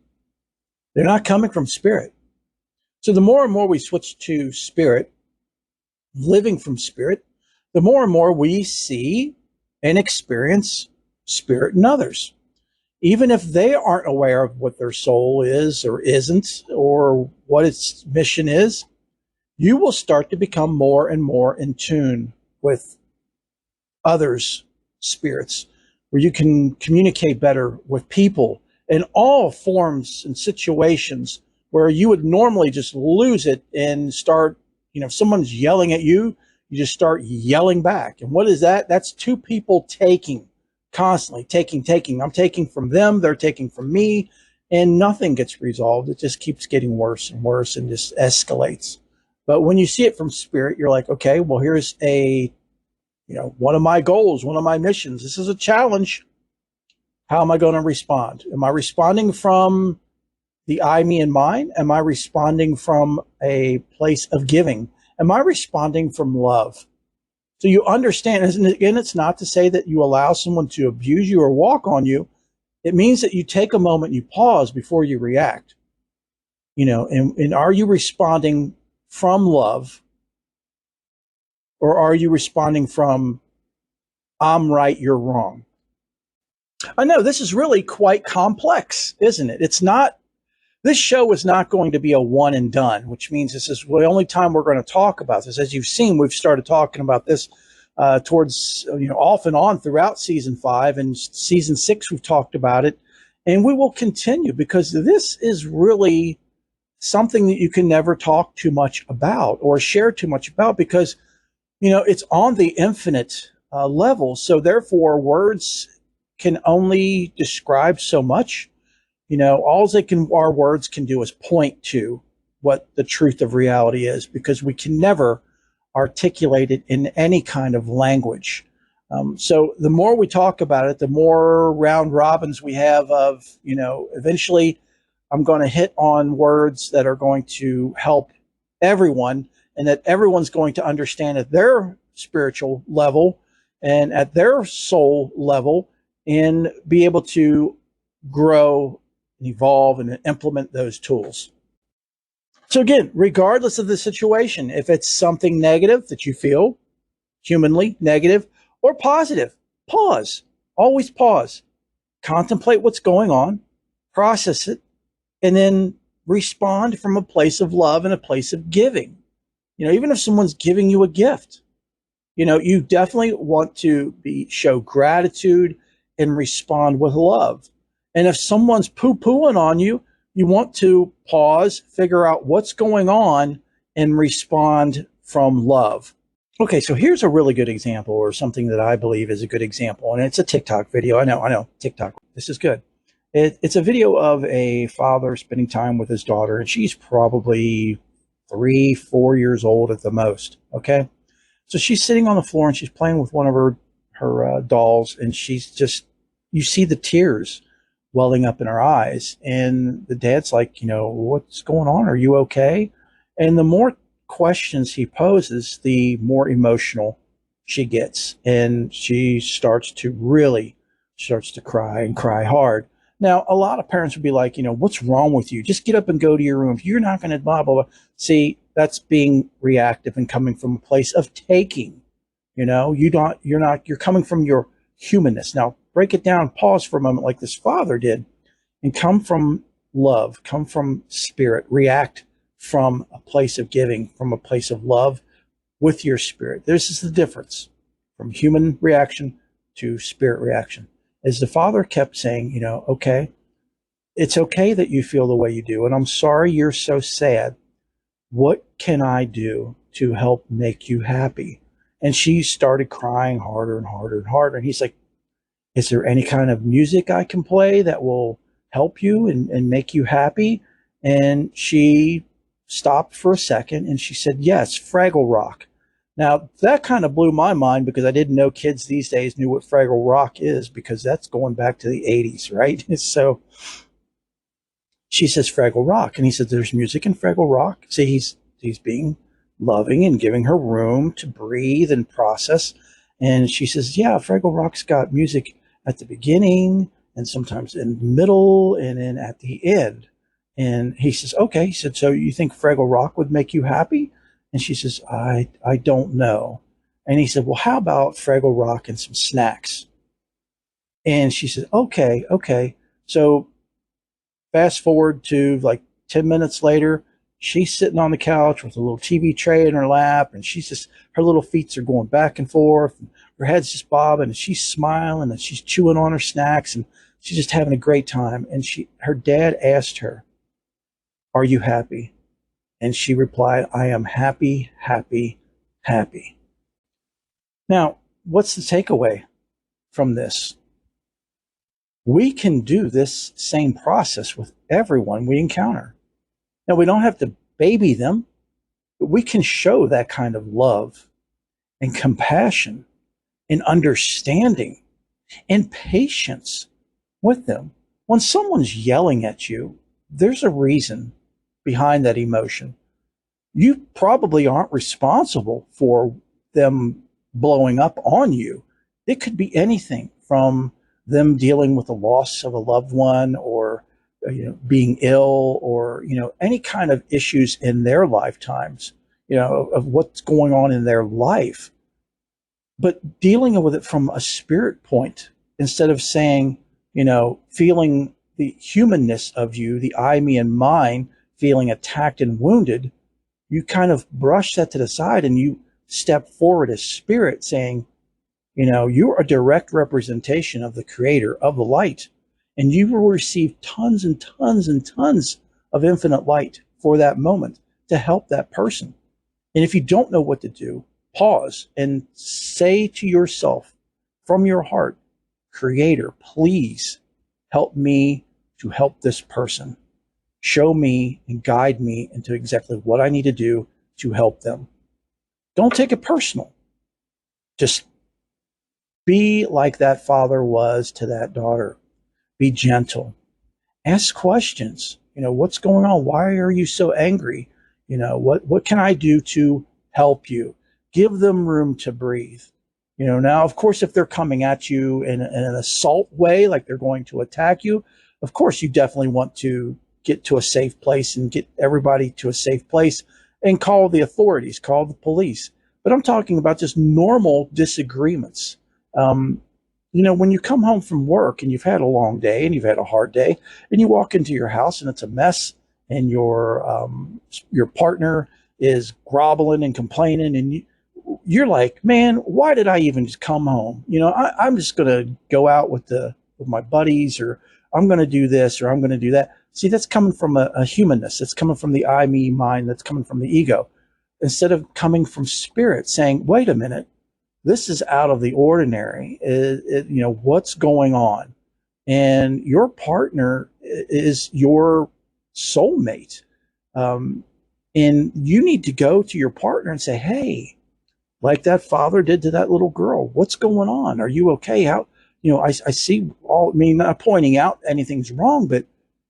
They're not coming from spirit. So the more and more we switch to spirit, living from spirit, the more and more we see and experience spirit in others. Even if they aren't aware of what their soul is or isn't, or what its mission is, you will start to become more and more in tune with others spirits, where you can communicate better with people in all forms and situations where you would normally just lose it and start, if someone's yelling at you, you just start yelling back. And what is that? That's two people taking, constantly taking. I'm taking from them, they're taking from me, and nothing gets resolved. It just keeps getting worse and worse and just escalates. But when you see it from spirit, you're like, okay, well, here's one of my goals, one of my missions. This is a challenge. How am I going to respond? Am I responding from the I, me, and mine? Am I responding from a place of giving? Am I responding from love? So you understand, and again, it's not to say that you allow someone to abuse you or walk on you. It means that you take a moment, you pause before you react. And are you responding from love, or are you responding from I'm right, you're wrong? I know this is really quite complex, isn't it? This show is not going to be a one and done, which means this is the only time we're going to talk about this. As you've seen, we've started talking about this towards, off and on throughout season 5, and season 6, we've talked about it, and we will continue, because this is really something that you can never talk too much about or share too much about, because, it's on the infinite level. So therefore, words can only describe so much. All our words can do is point to what the truth of reality is, because we can never articulate it in any kind of language. So the more we talk about it, the more round robins we have of, eventually I'm going to hit on words that are going to help everyone, and that everyone's going to understand at their spiritual level and at their soul level, and be able to grow and evolve and implement those tools. So again, regardless of the situation, if it's something negative that you feel, humanly negative or positive, pause. Always pause. Contemplate what's going on, process it, and then respond from a place of love and a place of giving. Even if someone's giving you a gift, you definitely want to show gratitude and respond with love. And if someone's poo-pooing on you, you want to pause, figure out what's going on, and respond from love. Okay, so here's a really good example, or something that I believe is a good example. And it's a TikTok video. I know, TikTok. This is good. It's a video of a father spending time with his daughter, and she's probably 3-4 years old at the most. Okay, so she's sitting on the floor and she's playing with one of her dolls, and she's just, you see the tears welling up in her eyes, and the dad's like, what's going on? Are you okay? And the more questions he poses, the more emotional she gets, and she starts to cry, and cry hard. Now, a lot of parents would be like, what's wrong with you? Just get up and go to your room. If you're not going to blah, blah, blah. See, that's being reactive and coming from a place of taking. You're coming from your humanness. Now, break it down, pause for a moment like this father did, and come from love, come from spirit, react from a place of giving, from a place of love with your spirit. This is the difference from human reaction to spirit reaction. As the father kept saying, okay, it's okay that you feel the way you do, and I'm sorry you're so sad. What can I do to help make you happy? And she started crying harder and harder and harder. And he's like, is there any kind of music I can play that will help you and make you happy? And she stopped for a second and she said, yes, Fraggle Rock. Now, that kind of blew my mind, because I didn't know kids these days knew what Fraggle Rock is, because that's going back to the 80s, right? So she says Fraggle Rock, and he said, there's music in Fraggle Rock. See, he's being loving and giving her room to breathe and process. And she says, yeah, Fraggle Rock's got music at the beginning, and sometimes in the middle, and then at the end. And he says, okay. He said, so you think Fraggle Rock would make you happy? And she says, I don't know. And he said, well, how about Fraggle Rock and some snacks? And she said, okay. So fast forward to like 10 minutes later, she's sitting on the couch with a little TV tray in her lap, and her little feet are going back and forth, and her head's just bobbing, and she's smiling, and she's chewing on her snacks, and she's just having a great time. And her dad asked her, "Are you happy?" And she replied, "I am happy, happy, happy." Now, what's the takeaway from this? We can do this same process with everyone we encounter. Now, we don't have to baby them, but we can show that kind of love and compassion and understanding and patience with them. When someone's yelling at you, there's a reason behind that emotion. You probably aren't responsible for them blowing up on you. It could be anything from them dealing with the loss of a loved one, or being ill, or any kind of issues in their lifetimes, of what's going on in their life. But dealing with it from a spirit point, instead of saying, feeling the humanness of you, the I, me, and mine, feeling attacked and wounded, you kind of brush that to the side and you step forward as spirit, saying, you're a direct representation of the creator of the light, and you will receive tons and tons and tons of infinite light for that moment to help that person. And if you don't know what to do, pause and say to yourself from your heart, "Creator, please help me to help this person. Show me and guide me into exactly what I need to do to help them." Don't take it personal. Just be like that father was to that daughter. Be gentle. Ask questions. What's going on? Why are you so angry? What can I do to help you? Give them room to breathe. Now, of course, if they're coming at you in an assault way, like they're going to attack you, of course, you definitely want to get to a safe place and get everybody to a safe place and call the authorities, call the police. But I'm talking about just normal disagreements. When you come home from work and you've had a long day and you've had a hard day, and you walk into your house and it's a mess, and your partner is groveling and complaining, and you're like, "Man, why did I even just come home? I'm just going to go out with my buddies, or I'm going to do this, or I'm going to do that." See, that's coming from a humanness. It's coming from the I, me, mine. That's coming from the ego, instead of coming from spirit, saying, "Wait a minute. This is out of the ordinary. What's going on?" And your partner is your soulmate. And you need to go to your partner and say, "Hey, like that father did to that little girl, what's going on? Are you okay? How, I see not pointing out anything's wrong, but,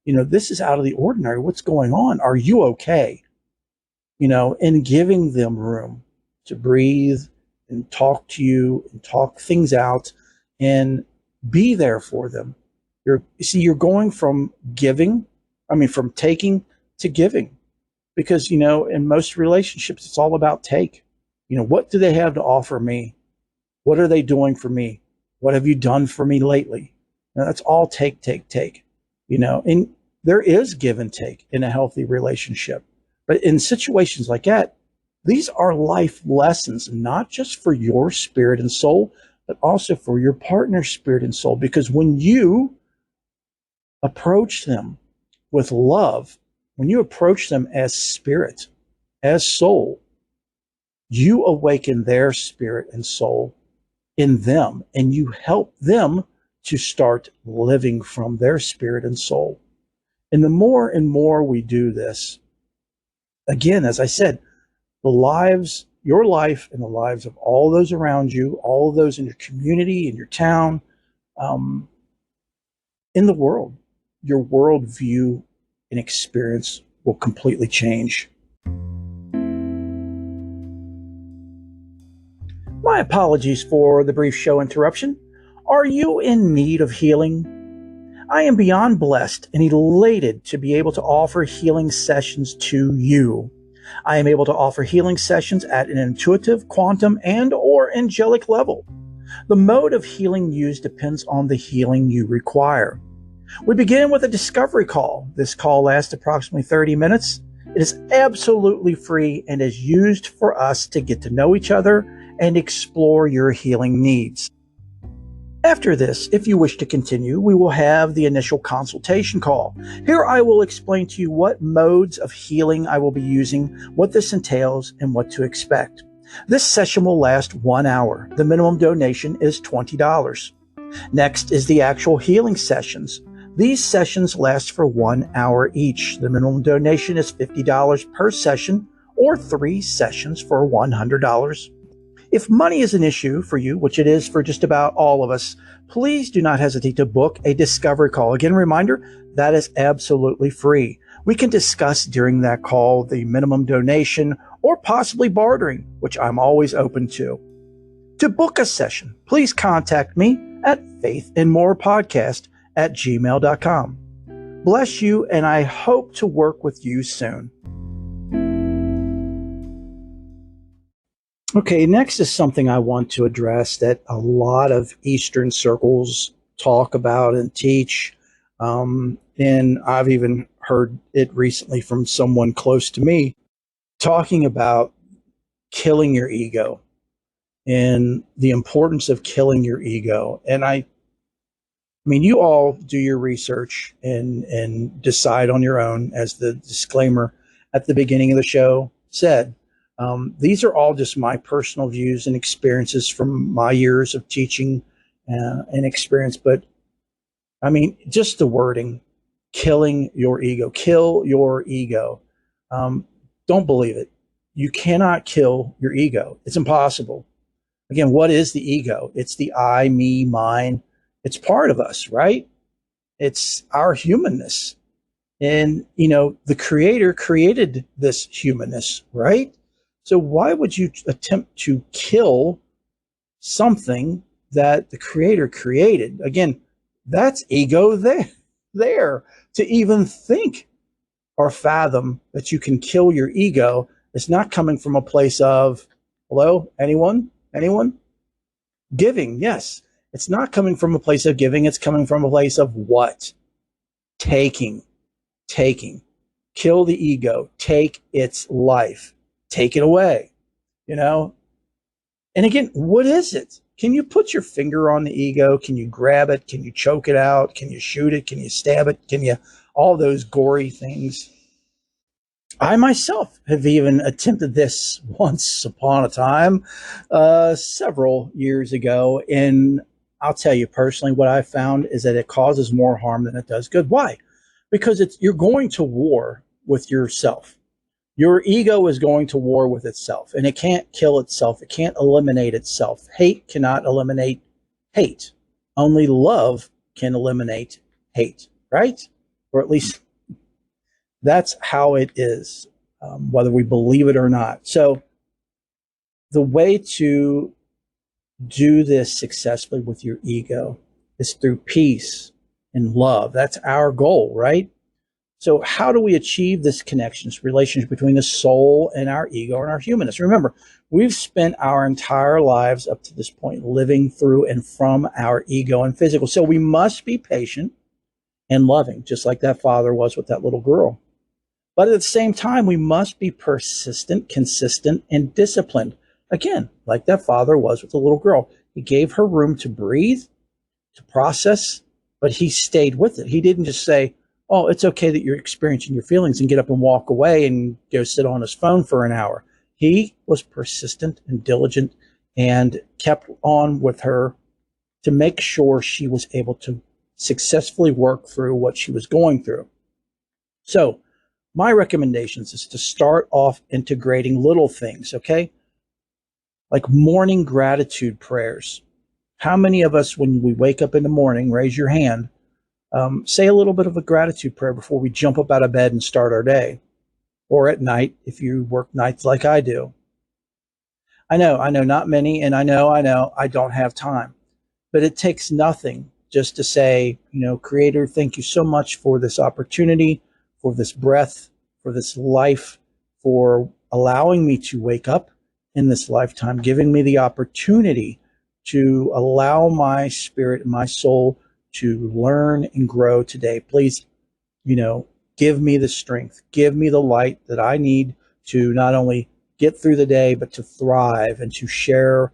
this is out of the ordinary. What's going on? Are you okay?" And giving them room to breathe and talk to you and talk things out and be there for them. You're going from from taking to giving, because, in most relationships, it's all about take. What do they have to offer me? What are they doing for me? What have you done for me lately? That's all take, and there is give and take in a healthy relationship. But in situations like that, these are life lessons, not just for your spirit and soul, but also for your partner's spirit and soul. Because when you approach them with love, when you approach them as spirit, as soul, you awaken their spirit and soul in them, and you help them to start living from their spirit and soul. And the more and more we do this, again, as I said, your life and the lives of all those around you, all of those in your community, in your town, in the world, your worldview and experience will completely change. My apologies for the brief show interruption. Are you in need of healing? I am beyond blessed and elated to be able to offer healing sessions to you. I am able to offer healing sessions at an intuitive, quantum, and/or angelic level. The mode of healing used depends on the healing you require. We begin with a discovery call. This call lasts approximately 30 minutes. It is absolutely free and is used for us to get to know each other and explore your healing needs. After this, if you wish to continue, we will have the initial consultation call. Here I will explain to you what modes of healing I will be using, what this entails, and what to expect. This session will last 1 hour. The minimum donation is $20. Next is the actual healing sessions. These sessions last for 1 hour each. The minimum donation is $50 per session, or 3 sessions for $100. If money is an issue for you, which it is for just about all of us, please do not hesitate to book a discovery call. Again, reminder, that is absolutely free. We can discuss during that call the minimum donation or possibly bartering, which I'm always open to. To book a session, please contact me at faithandmorepodcast@gmail.com. Bless you, and I hope to work with you soon. Okay, next is something I want to address that a lot of Eastern circles talk about and teach. And I've even heard it recently from someone close to me talking about killing your ego and the importance of killing your ego. And I mean, you all do your research and decide on your own, as the disclaimer at the beginning of the show said. These are all just my personal views and experiences from my years of teaching and experience. But I mean, just the wording, killing your ego, kill your ego. Don't believe it. You cannot kill your ego. It's impossible. Again, what is the ego? It's the I, me, mine. It's part of us, right? It's our humanness. And, you know, the Creator created this humanness, right? So why would you attempt to kill something that the Creator created? Again, that's ego there. To even think or fathom that you can kill your ego is not coming from a place of, hello, anyone? Giving, yes. It's not coming from a place of giving. It's coming from a place of what? Taking. Kill the ego. Take its life. Take it away, you know? And again, what is it? Can you put your finger on the ego? Can you grab it? Can you choke it out? Can you shoot it? Can you stab it? Can you, all those gory things? I myself have even attempted this once upon a time, several years ago. And I'll tell you personally, what I found is that it causes more harm than it does good. Why? Because you're going to war with yourself. Your ego is going to war with itself, and it can't kill itself. It can't eliminate itself. Hate cannot eliminate hate. Only love can eliminate hate, right? Or at least that's how it is, whether we believe it or not. So the way to do this successfully with your ego is through peace and love. That's our goal, right? So how do we achieve this connection, this relationship between the soul and our ego and our humanness? Remember, we've spent our entire lives up to this point living through and from our ego and physical. So we must be patient and loving, just like that father was with that little girl. But at the same time, we must be persistent, consistent, and disciplined. Again, like that father was with the little girl. He gave her room to breathe, to process, but he stayed with it. He didn't just say, oh, it's okay that you're experiencing your feelings, and get up and walk away and go sit on his phone for an hour. He was persistent and diligent and kept on with her to make sure she was able to successfully work through what she was going through. So my recommendations is to start off integrating little things, okay? Like morning gratitude prayers. How many of us, when we wake up in the morning, raise your hand, say a little bit of a gratitude prayer before we jump up out of bed and start our day, or at night if you work nights like I do. I know, not many, and I know, I don't have time, but it takes nothing just to say, you know, Creator, thank you so much for this opportunity, for this breath, for this life, for allowing me to wake up in this lifetime, giving me the opportunity to allow my spirit and my soul to learn and grow today. Please, you know, Give me the strength. Give me the light that I need to not only get through the day, but to thrive and to share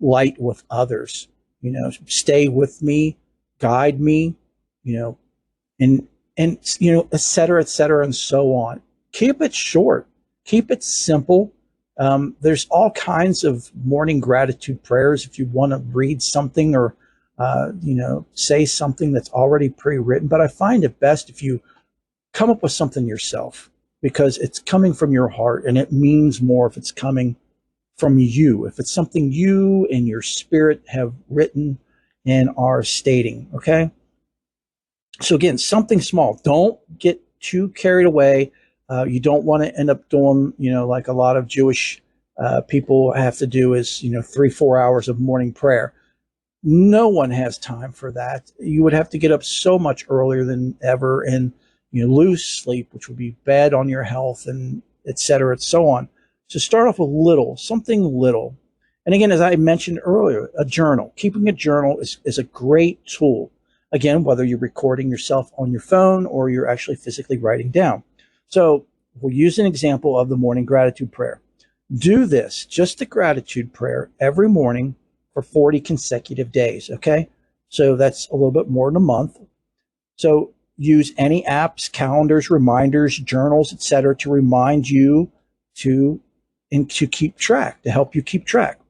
light with others. Stay with me, guide me, you know, and et cetera, and so on. Keep it short. Keep it simple. There's all kinds of morning gratitude prayers if you want to read something or say something that's already pre-written. But I find it best if you come up with something yourself, because it's coming from your heart, and it means more if it's coming from you, if it's something you and your spirit have written and are stating. Okay. So again, something small. Don't get too carried away. You don't want to end up doing, like a lot of Jewish people have to do is, 3-4 hours of morning prayer. No one has time for that. You would have to get up so much earlier than ever and lose sleep, which would be bad on your health, and et cetera, and so on. So start off with something little. And again, as I mentioned earlier, a journal. Keeping a journal is a great tool. Again, whether you're recording yourself on your phone or you're actually physically writing down. So we'll use an example of the morning gratitude prayer. Do this, just the gratitude prayer, every morning for 40 consecutive days, okay? So that's a little bit more than a month. So use any apps, calendars, reminders, journals, etc., to remind you to keep track, to help you keep track.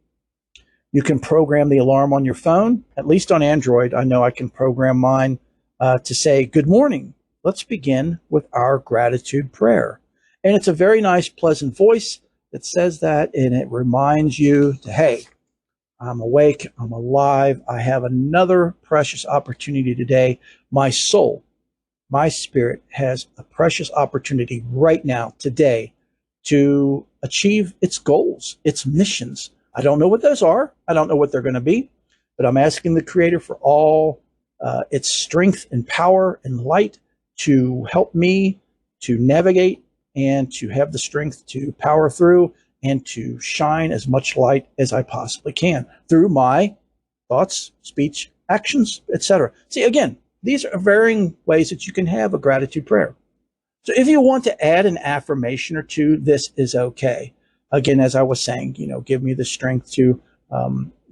You can program the alarm on your phone, at least on Android. I know I can program mine to say, good morning. Let's begin with our gratitude prayer. And it's a very nice, pleasant voice that says that, and it reminds you to, hey, I'm awake, I'm alive, I have another precious opportunity today. My soul, my spirit has a precious opportunity right now, today, to achieve its goals, its missions. I don't know what those are. I don't know what they're going to be, but I'm asking the Creator for all its strength and power and light to help me to navigate and to have the strength to power through and to shine as much light as I possibly can through my thoughts, speech, actions, etc. See, again, these are varying ways that you can have a gratitude prayer. So if you want to add an affirmation or two, this is okay. Again, as I was saying, give me the strength to,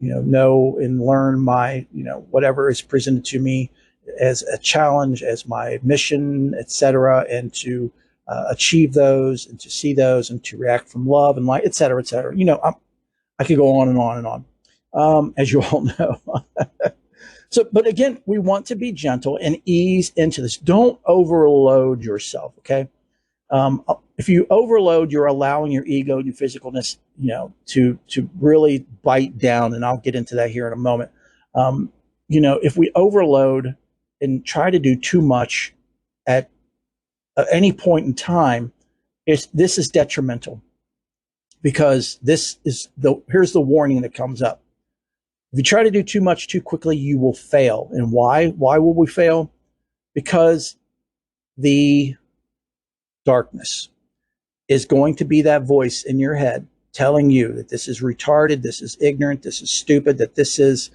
know and learn my, whatever is presented to me as a challenge, as my mission, etc., and to achieve those and to see those and to react from love and light, etc., etc. I could go on and on and on, as you all know. So, but again, we want to be gentle and ease into this. Don't overload yourself, okay? If you overload, you're allowing your ego and your physicalness, to really bite down, and I'll get into that here in a moment. If we overload and try to do too much at any point in time, this is detrimental, because here's the warning that comes up. If you try to do too much too quickly, you will fail. And why? Why will we fail? Because the darkness is going to be that voice in your head telling you that this is retarded, this is ignorant, this is stupid, that this is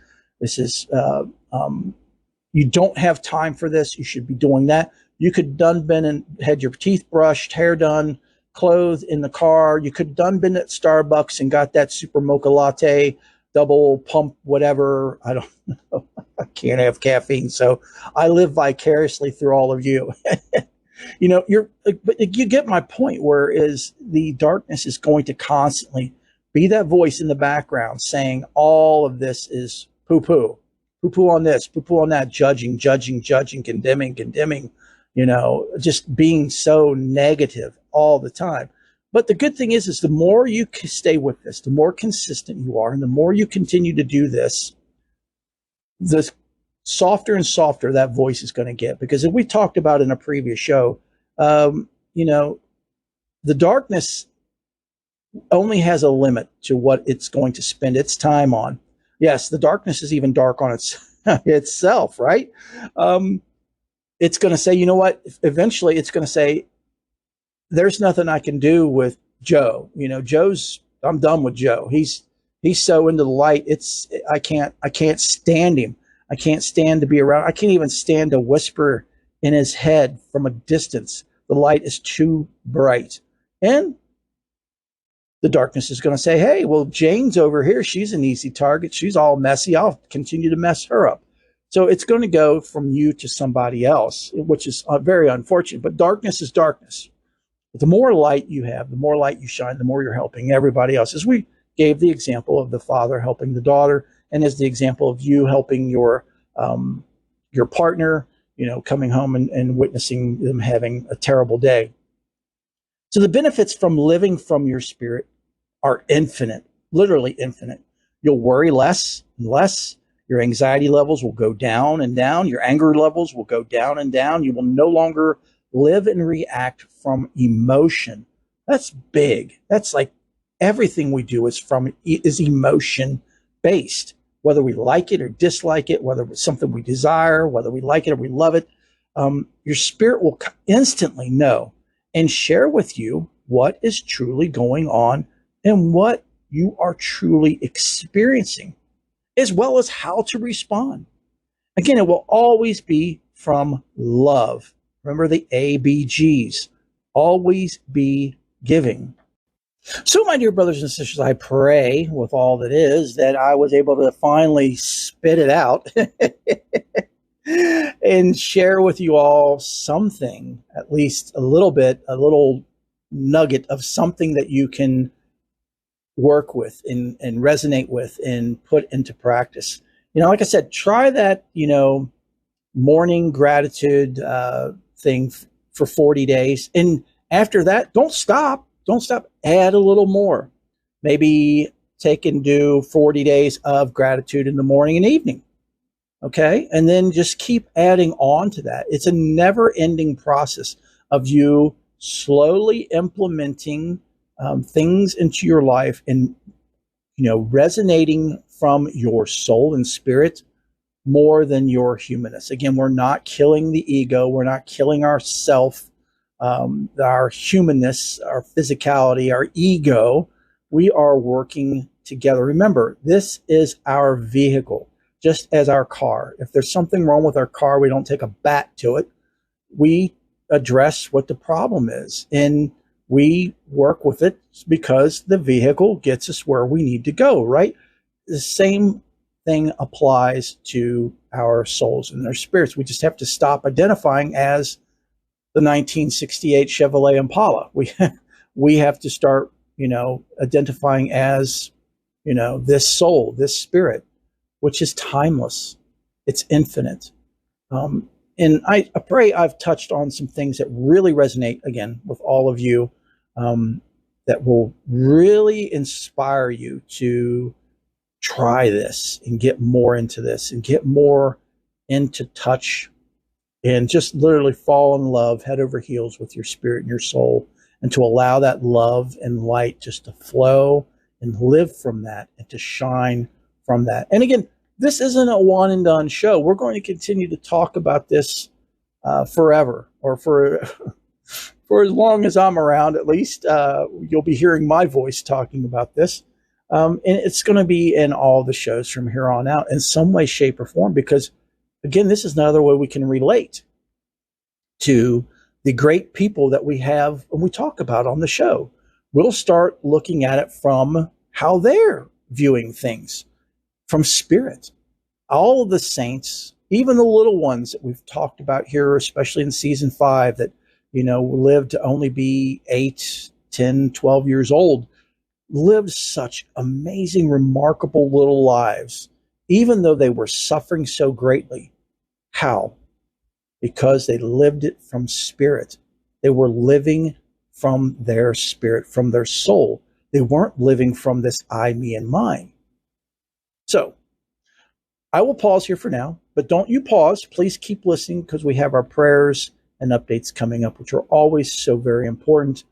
you don't have time for this. You should be doing that. You could been and had your teeth brushed, hair done, clothed in the car. You could been at Starbucks and got that super mocha latte, double pump, whatever. I don't know. I can't have caffeine, so I live vicariously through all of you. But you get my point, whereas the darkness is going to constantly be that voice in the background saying all of this is poo-poo on this, poo-poo on that, judging, condemning, just being so negative all the time. But the good thing is the more you stay with this, the more consistent you are, and the more you continue to do this, the softer and softer that voice is going to get. Because as we talked about in a previous show, the darkness only has a limit to what it's going to spend its time on. Yes, the darkness is even dark on itself, right? It's going to say, you know what? Eventually, it's going to say, there's nothing I can do with Joe. I'm done with Joe. He's so into the light. I can't stand him. I can't stand to be around. I can't even stand to whisper in his head from a distance The light is too bright. And the darkness is going to say, hey, well, Jane's over here. She's an easy target. She's all messy. I'll continue to mess her up. So it's going to go from you to somebody else, which is very unfortunate. But darkness is darkness. But the more light you have, the more light you shine, the more you're helping everybody else. As we gave the example of the father helping the daughter, and as the example of you helping your partner, coming home and witnessing them having a terrible day. So the benefits from living from your spirit are infinite, literally infinite. You'll worry less and less. Your anxiety levels will go down and down. Your anger levels will go down and down. You will no longer live and react from emotion. That's big. That's like everything we do is emotion based, whether we like it or dislike it, whether it's something we desire, whether we like it or we love it. Your spirit will instantly know and share with you what is truly going on and what you are truly experiencing, as well as how to respond. Again, it will always be from love. Remember the ABGs. Always be giving. So, my dear brothers and sisters, I pray with all that is that I was able to finally spit it out and share with you all something, at least a little bit, a little nugget of something that you can work with and resonate with and put into practice. Like I said, try that, morning gratitude thing for 40 days. And after that, don't stop. Add a little more. Maybe take and do 40 days of gratitude in the morning and evening. Okay. And then just keep adding on to that. It's a never ending process of you slowly implementing things into your life and, resonating from your soul and spirit more than your humanness. Again, we're not killing the ego. We're not killing ourself, our humanness, our physicality, our ego. We are working together. Remember, this is our vehicle, just as our car. If there's something wrong with our car, we don't take a bat to it. We address what the problem is, and we work with it because the vehicle gets us where we need to go, right? The same thing applies to our souls and our spirits. We just have to stop identifying as the 1968 Chevrolet Impala. We have to start, identifying as, this soul, this spirit, which is timeless. It's infinite. And I pray I've touched on some things that really resonate, again, with all of you, that will really inspire you to try this and get more into this and get more into touch and just literally fall in love head over heels with your spirit and your soul, and to allow that love and light just to flow and live from that and to shine from that. And again, this isn't a one and done show. We're going to continue to talk about this forever, or for as long as I'm around. At least you'll be hearing my voice talking about this. And it's going to be in all the shows from here on out in some way, shape, or form, because, again, this is another way we can relate to the great people that we have and we talk about on the show. We'll start looking at it from how they're viewing things, from spirit. All of the saints, even the little ones that we've talked about here, especially in season 5, that, lived to only be 8, 10, 12 years old, lived such amazing, remarkable little lives, even though they were suffering so greatly. How? Because they lived it from spirit. They were living from their spirit, from their soul. They weren't living from this I, me, and mine. So I will pause here for now, but don't you pause. Please keep listening, because we have our prayers and updates coming up, which are always so very important.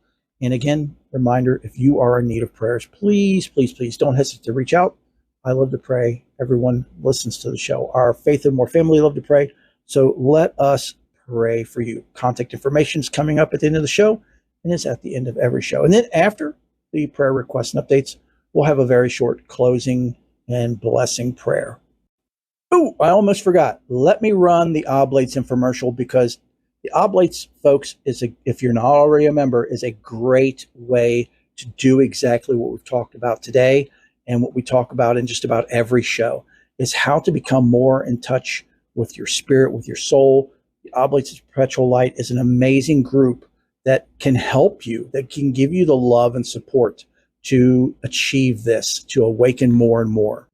And again, reminder, if you are in need of prayers, please, please, please don't hesitate to reach out. I love to pray. Everyone listens to the show. Our Faith and More family love to pray. So let us pray for you. Contact information is coming up at the end of the show, and it's at the end of every show. And then after the prayer requests and updates, we'll have a very short closing and blessing prayer. Oh, I almost forgot. Let me run the Oblates infomercial, because The Oblates, folks, if you're not already a member, is a great way to do exactly what we've talked about today and what we talk about in just about every show, is how to become more in touch with your spirit, with your soul. The Oblates of Perpetual Light is an amazing group that can help you, that can give you the love and support to achieve this, to awaken more and more.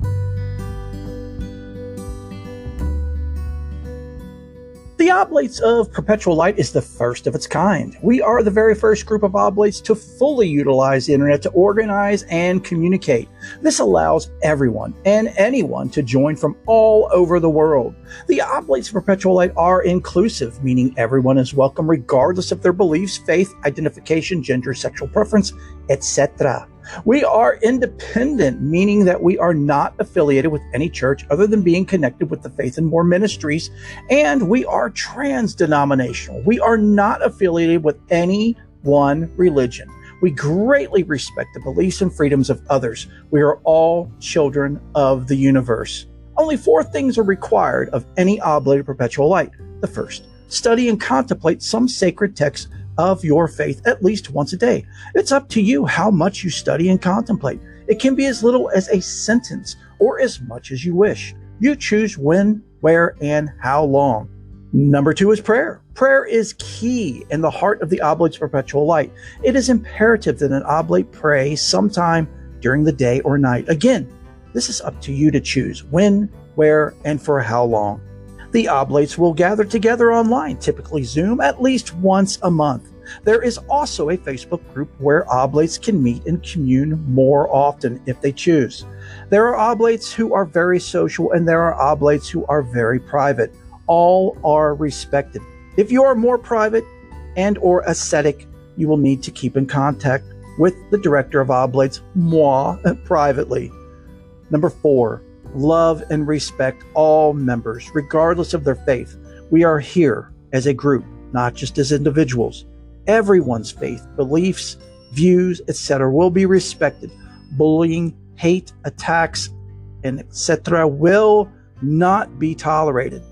The Oblates of Perpetual Light is the first of its kind. We are the very first group of Oblates to fully utilize the internet to organize and communicate. This allows everyone and anyone to join from all over the world. The Oblates of Perpetual Light are inclusive, meaning everyone is welcome regardless of their beliefs, faith, identification, gender, sexual preference, etc. We are independent, meaning that we are not affiliated with any church other than being connected with the Faith and More ministries, and we are trans-denominational. We are not affiliated with any one religion. We greatly respect the beliefs and freedoms of others. We are all children of the universe. Only 4 things are required of any Oblate of Perpetual Light. The first, study and contemplate some sacred text of your faith at least once a day. It's up to you how much you study and contemplate. It can be as little as a sentence or as much as you wish. You choose when, where, and how long. Number 2 is prayer. Prayer is key in the heart of the Oblates of Perpetual Light. It is imperative that an Oblate pray sometime during the day or night. Again, this is up to you to choose when, where, and for how long. The Oblates will gather together online, typically Zoom, at least once a month. There is also a Facebook group where Oblates can meet and commune more often if they choose. There are Oblates who are very social, and there are Oblates who are very private. All are respected. If you are more private and or ascetic, you will need to keep in contact with the director of Oblates, moi, privately. Number 4. Love and respect all members, regardless of their faith. We are here as a group, not just as individuals. Everyone's faith, beliefs, views, etc. will be respected. Bullying, hate, attacks, and etc. will not be tolerated.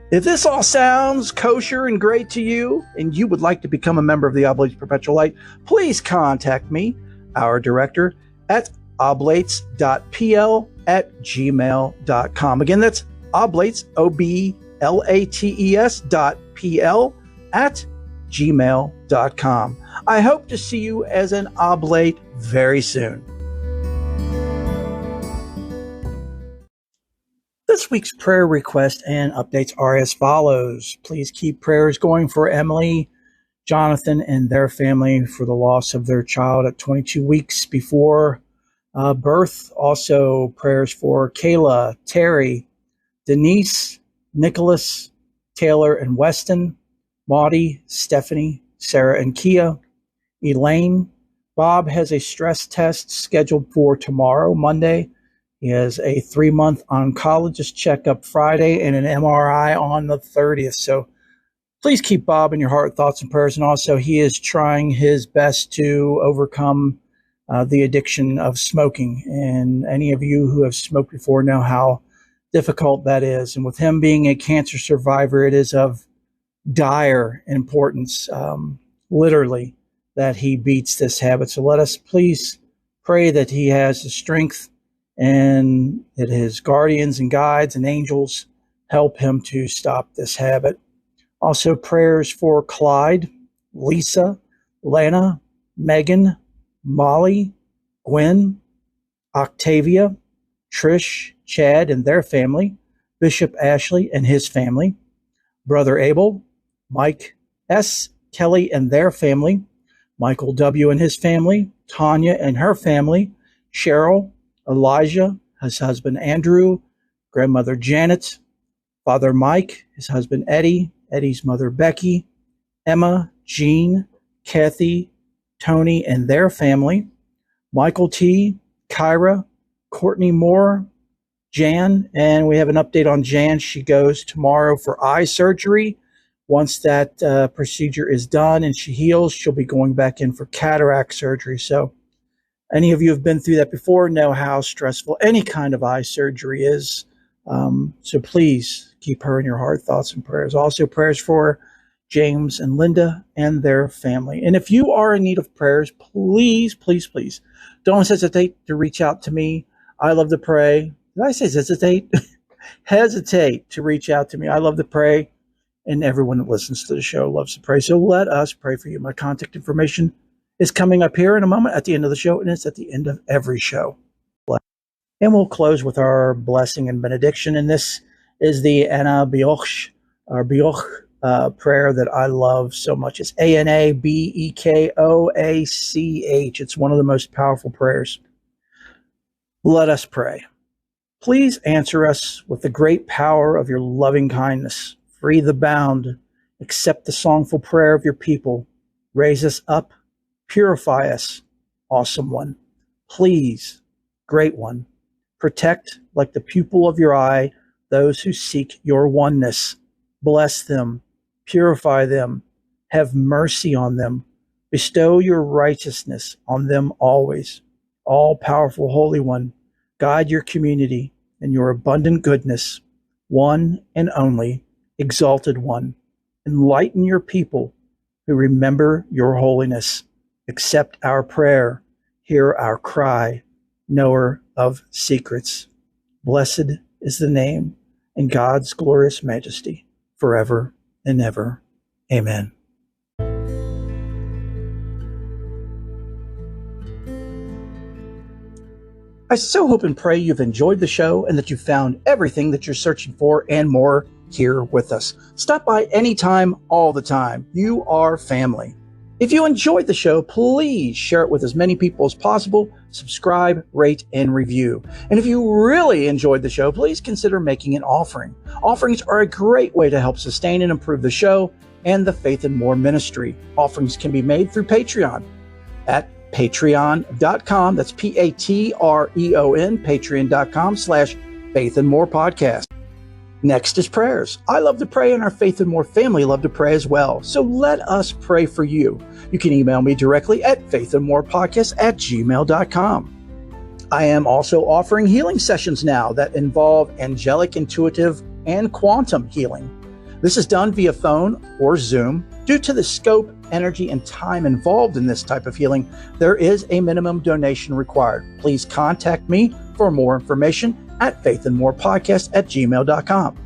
If this all sounds kosher and great to you, and you would like to become a member of the Oblates of Perpetual Light, please contact me, our director, at oblates.pl@gmail.com. Again, that's oblates, oblates.pl @gmail.com. I hope to see you as an Oblate very soon. This week's prayer request and updates are as follows. Please keep prayers going for Emily, Jonathan, and their family for the loss of their child at 22 weeks before birth. Also, prayers for Kayla, Terry, Denise, Nicholas, Taylor, and Weston, Maudie, Stephanie, Sarah, and Kia, Elaine. Bob has a stress test scheduled for tomorrow, Monday. He has a 3-month oncologist checkup Friday and an MRI on the 30th. So please keep Bob in your heart, thoughts, and prayers. And also, he is trying his best to overcome the addiction of smoking. And any of you who have smoked before know how difficult that is. And with him being a cancer survivor, it is of dire importance, literally, that he beats this habit. So let us please pray that he has the strength and that his guardians and guides and angels help him to stop this habit. Also, prayers for Clyde, Lisa, Lana, Megan, Molly, Gwen, Octavia, Trish, Chad, and their family, Bishop Ashley and his family, Brother Abel, Mike S., Kelly and their family, Michael W. and his family, Tanya and her family, Cheryl, Elijah, his husband Andrew, grandmother Janet, Father Mike, his husband Eddie, Eddie's mother Becky, Emma, Jean, Kathy, Tony and their family, Michael T., Kyra, Courtney Moore, Jan, and we have an update on Jan. She goes tomorrow for eye surgery. Once that procedure is done and she heals, she'll be going back in for cataract surgery. So any of you have been through that before know how stressful any kind of eye surgery is. So please keep her in your heart, thoughts, and prayers. Also, prayers for James and Linda and their family. And if you are in need of prayers, please, please, please don't hesitate to reach out to me. I love to pray. Did I say hesitate? Hesitate to reach out to me. I love to pray, and everyone that listens to the show loves to pray. So let us pray for you. My contact information is coming up here in a moment at the end of the show, and it's at the end of every show. And we'll close with our blessing and benediction. And this is the Ana Bioch, or Bioch prayer that I love so much. It's ANABEKOACH. It's one of the most powerful prayers. Let us pray. Please answer us with the great power of your loving kindness. Free the bound. Accept the songful prayer of your people. Raise us up. Purify us, awesome one. Please, great one. Protect like the pupil of your eye those who seek your oneness. Bless them. Purify them. Have mercy on them. Bestow your righteousness on them always. All-powerful Holy One, guide your community in your abundant goodness. One and only, exalted one. Enlighten your people who remember your holiness. Accept our prayer. Hear our cry. Knower of secrets. Blessed is the name in God's glorious majesty forever and ever. Amen. I so hope and pray you've enjoyed the show and that you found everything that you're searching for and more here with us. Stop by anytime, all the time. You are family. If you enjoyed the show, please share it with as many people as possible. Subscribe, rate, and review. And if you really enjoyed the show, please consider making an offering. Offerings are a great way to help sustain and improve the show and the Faith and More ministry. Offerings can be made through Patreon at patreon.com. That's Patreon, patreon.com/Faith and More podcast. Next is prayers. I love to pray, and our Faith and More family love to pray as well. So let us pray for you. You can email me directly at faithandmorepodcast@gmail.com. I am also offering healing sessions now that involve angelic, intuitive, and quantum healing. This is done via phone or Zoom. Due to the scope, energy, and time involved in this type of healing, there is a minimum donation required. Please contact me for more information at faithandmorepodcast@gmail.com.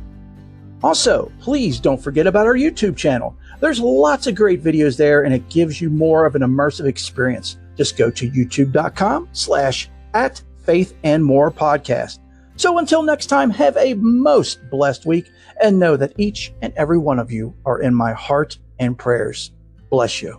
Also, please don't forget about our YouTube channel. There's lots of great videos there, and it gives you more of an immersive experience. Just go to youtube.com/@faithandmorepodcast. So until next time, have a most blessed week, and know that each and every one of you are in my heart and prayers. Bless you.